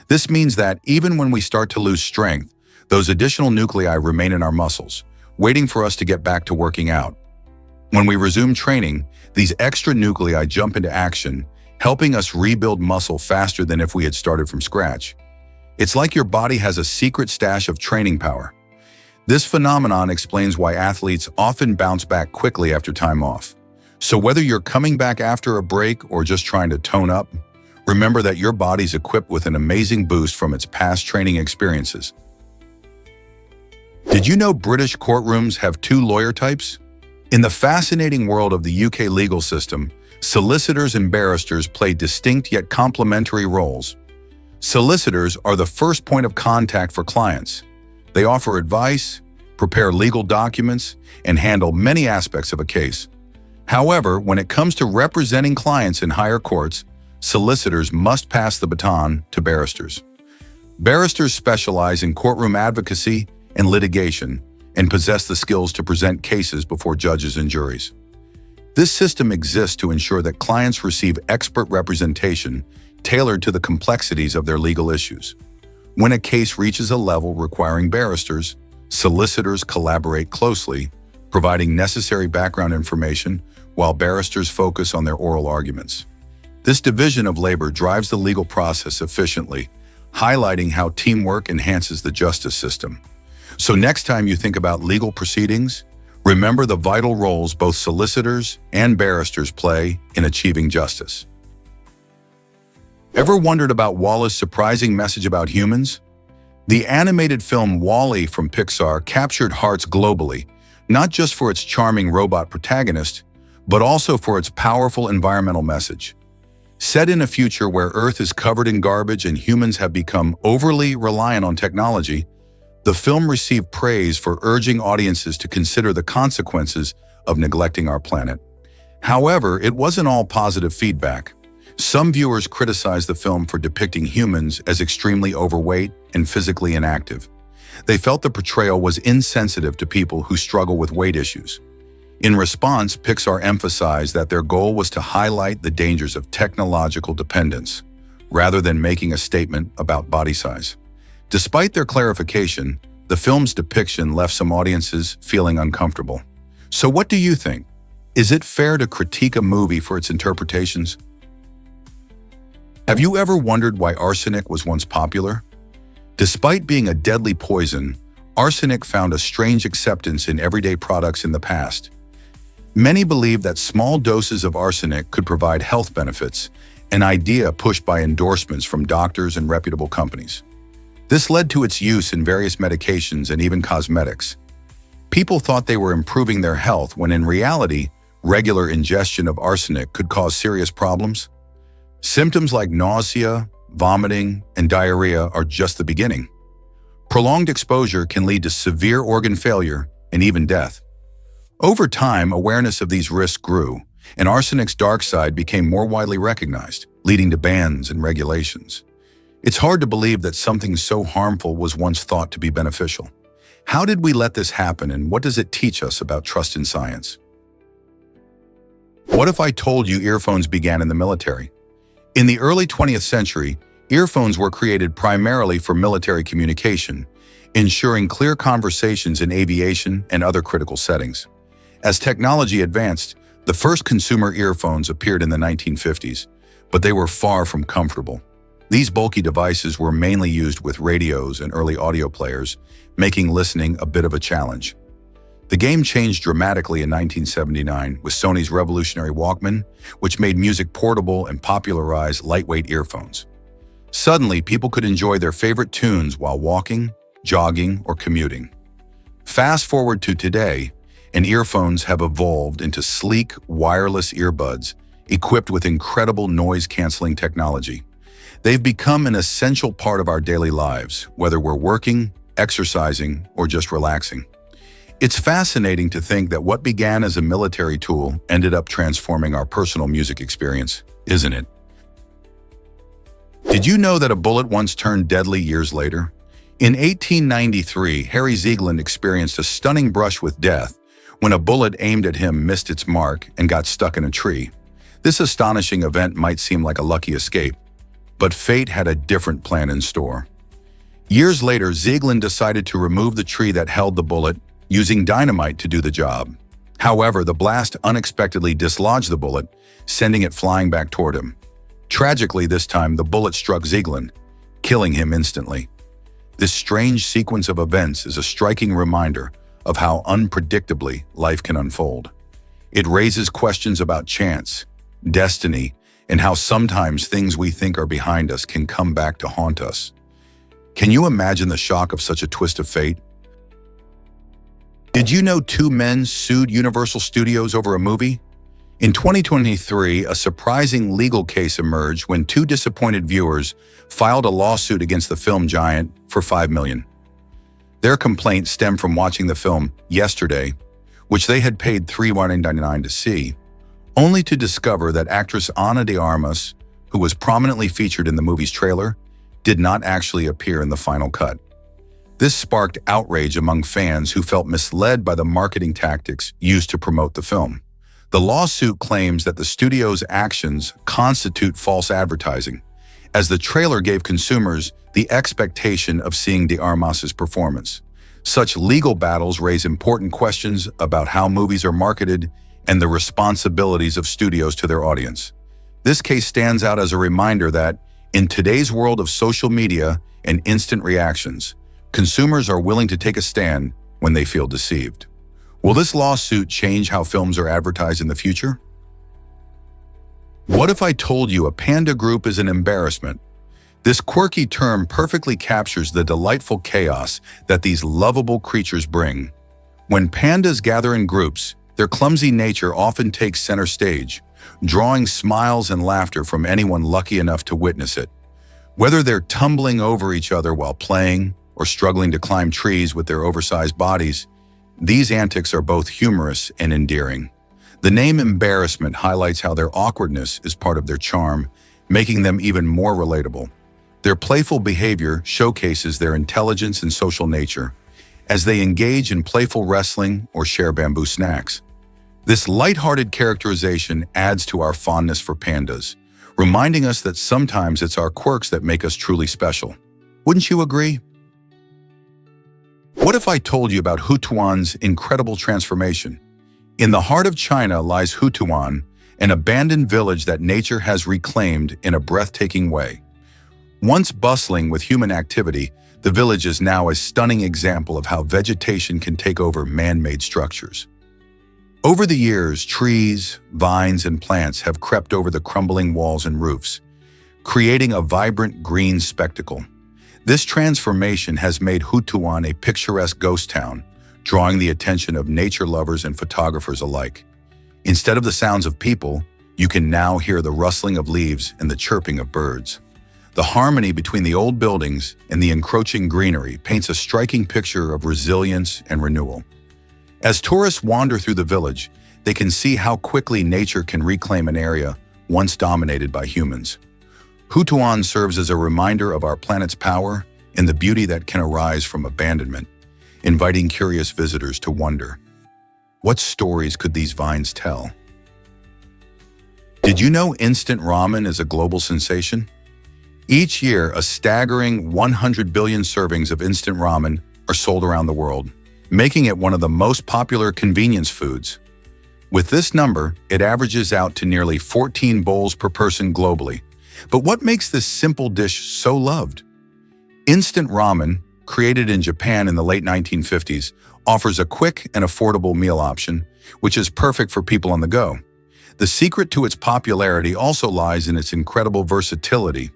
This means that even when we start to lose strength, those additional nuclei remain in our muscles, waiting for us to get back to working out. When we resume training, these extra nuclei jump into action, helping us rebuild muscle faster than if we had started from scratch. It's like your body has a secret stash of training power. This phenomenon explains why athletes often bounce back quickly after time off. So whether you're coming back after a break or just trying to tone up, remember that your body's equipped with an amazing boost from its past training experiences. Did you know British courtrooms have two lawyer types? In the fascinating world of the UK legal system, solicitors and barristers play distinct yet complementary roles. Solicitors are the first point of contact for clients. They offer advice, prepare legal documents, and handle many aspects of a case. However, when it comes to representing clients in higher courts, solicitors must pass the baton to barristers. Barristers specialize in courtroom advocacy and litigation and possess the skills to present cases before judges and juries. This system exists to ensure that clients receive expert representation tailored to the complexities of their legal issues. When a case reaches a level requiring barristers, solicitors collaborate closely, providing necessary background information while barristers focus on their oral arguments. This division of labor drives the legal process efficiently, highlighting how teamwork enhances the justice system. So next time you think about legal proceedings, remember the vital roles both solicitors and barristers play in achieving justice. Ever wondered about WALL-E's surprising message about humans? The animated film WALL-E from Pixar captured hearts globally, not just for its charming robot protagonist, but also for its powerful environmental message. Set in a future where Earth is covered in garbage and humans have become overly reliant on technology, the film received praise for urging audiences to consider the consequences of neglecting our planet. However, it wasn't all positive feedback. Some viewers criticized the film for depicting humans as extremely overweight and physically inactive. They felt the portrayal was insensitive to people who struggle with weight issues. In response, Pixar emphasized that their goal was to highlight the dangers of technological dependence, rather than making a statement about body size. Despite their clarification, the film's depiction left some audiences feeling uncomfortable. So what do you think? Is it fair to critique a movie for its interpretations? Have you ever wondered why arsenic was once popular? Despite being a deadly poison, arsenic found a strange acceptance in everyday products in the past. Many believed that small doses of arsenic could provide health benefits, an idea pushed by endorsements from doctors and reputable companies. This led to its use in various medications and even cosmetics. People thought they were improving their health when in reality, regular ingestion of arsenic could cause serious problems. Symptoms like nausea, vomiting, and diarrhea are just the beginning. Prolonged exposure can lead to severe organ failure and even death. Over time, awareness of these risks grew, and arsenic's dark side became more widely recognized, leading to bans and regulations. It's hard to believe that something so harmful was once thought to be beneficial. How did we let this happen, and what does it teach us about trust in science? What if I told you earphones began in the military? In the early 20th century, earphones were created primarily for military communication, ensuring clear conversations in aviation and other critical settings. As technology advanced, the first consumer earphones appeared in the 1950s, but they were far from comfortable. These bulky devices were mainly used with radios and early audio players, making listening a bit of a challenge. The game changed dramatically in 1979 with Sony's revolutionary Walkman, which made music portable and popularized lightweight earphones. Suddenly, people could enjoy their favorite tunes while walking, jogging, or commuting. Fast forward to today, and earphones have evolved into sleek, wireless earbuds equipped with incredible noise-canceling technology. They've become an essential part of our daily lives, whether we're working, exercising, or just relaxing. It's fascinating to think that what began as a military tool ended up transforming our personal music experience, isn't it? Did you know that a bullet once turned deadly years later? In 1893, Harry Ziegler experienced a stunning brush with death when a bullet aimed at him missed its mark and got stuck in a tree. This astonishing event might seem like a lucky escape, but fate had a different plan in store. Years later, Ziegler decided to remove the tree that held the bullet, using dynamite to do the job. However, the blast unexpectedly dislodged the bullet, sending it flying back toward him. Tragically, this time, the bullet struck Ziegler, killing him instantly. This strange sequence of events is a striking reminder of how unpredictably life can unfold. It raises questions about chance, destiny, and how sometimes things we think are behind us can come back to haunt us. Can you imagine the shock of such a twist of fate? Did you know 2 men sued Universal Studios over a movie? In 2023, a surprising legal case emerged when 2 disappointed viewers filed a lawsuit against the film giant for $5 million. Their complaint stemmed from watching the film Yesterday, which they had paid $3.99 to see, only to discover that actress Ana de Armas, who was prominently featured in the movie's trailer, did not actually appear in the final cut. This sparked outrage among fans who felt misled by the marketing tactics used to promote the film. The lawsuit claims that the studio's actions constitute false advertising, as the trailer gave consumers the expectation of seeing de Armas's performance. Such legal battles raise important questions about how movies are marketed and the responsibilities of studios to their audience. This case stands out as a reminder that, in today's world of social media and instant reactions, consumers are willing to take a stand when they feel deceived. Will this lawsuit change how films are advertised in the future? What if I told you a panda group is an embarrassment? This quirky term perfectly captures the delightful chaos that these lovable creatures bring. When pandas gather in groups, their clumsy nature often takes center stage, drawing smiles and laughter from anyone lucky enough to witness it. Whether they're tumbling over each other while playing or struggling to climb trees with their oversized bodies, these antics are both humorous and endearing. The name embarrassment highlights how their awkwardness is part of their charm, making them even more relatable. Their playful behavior showcases their intelligence and social nature, as they engage in playful wrestling or share bamboo snacks. This lighthearted characterization adds to our fondness for pandas, reminding us that sometimes it's our quirks that make us truly special. Wouldn't you agree? What if I told you about Hutuan's incredible transformation? In the heart of China lies Hutuan, an abandoned village that nature has reclaimed in a breathtaking way. Once bustling with human activity, the village is now a stunning example of how vegetation can take over man-made structures. Over the years, trees, vines, and plants have crept over the crumbling walls and roofs, creating a vibrant green spectacle. This transformation has made Hutuan a picturesque ghost town, drawing the attention of nature lovers and photographers alike. Instead of the sounds of people, you can now hear the rustling of leaves and the chirping of birds. The harmony between the old buildings and the encroaching greenery paints a striking picture of resilience and renewal. As tourists wander through the village, they can see how quickly nature can reclaim an area once dominated by humans. Hutuan serves as a reminder of our planet's power and the beauty that can arise from abandonment, inviting curious visitors to wonder, what stories could these vines tell? Did you know instant ramen is a global sensation? Each year, a staggering 100 billion servings of instant ramen are sold around the world, making it one of the most popular convenience foods. With this number, it averages out to nearly 14 bowls per person globally. But what makes this simple dish so loved? Instant ramen, created in Japan in the late 1950s, offers a quick and affordable meal option, which is perfect for people on the go. The secret to its popularity also lies in its incredible versatility.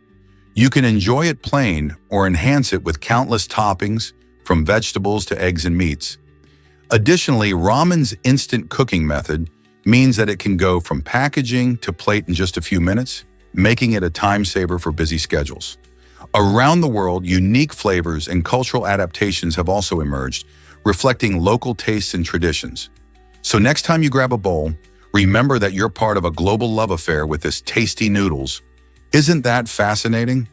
You can enjoy it plain or enhance it with countless toppings, from vegetables to eggs and meats. Additionally, ramen's instant cooking method means that it can go from packaging to plate in just a few minutes, making it a time saver for busy schedules. Around the world, unique flavors and cultural adaptations have also emerged, reflecting local tastes and traditions. So next time you grab a bowl, remember that you're part of a global love affair with this tasty noodles. Isn't that fascinating?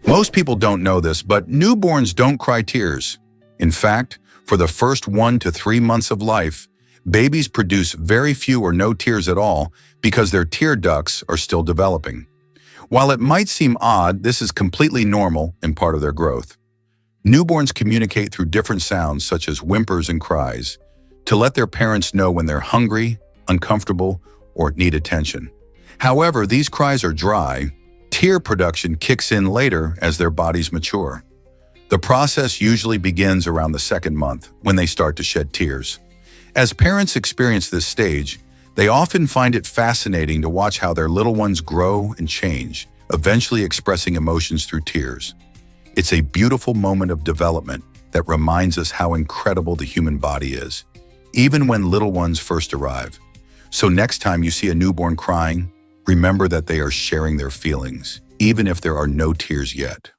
Most people don't know this, but newborns don't cry tears. In fact, for the first 1 to 3 months of life, babies produce very few or no tears at all because their tear ducts are still developing. While it might seem odd, this is completely normal and part of their growth. Newborns communicate through different sounds such as whimpers and cries to let their parents know when they're hungry, uncomfortable, or need attention. However, these cries are dry. Tear production kicks in later as their bodies mature. The process usually begins around the second month when they start to shed tears. As parents experience this stage, they often find it fascinating to watch how their little ones grow and change, eventually expressing emotions through tears. It's a beautiful moment of development that reminds us how incredible the human body is, even when little ones first arrive. So next time you see a newborn crying, remember that they are sharing their feelings, even if there are no tears yet.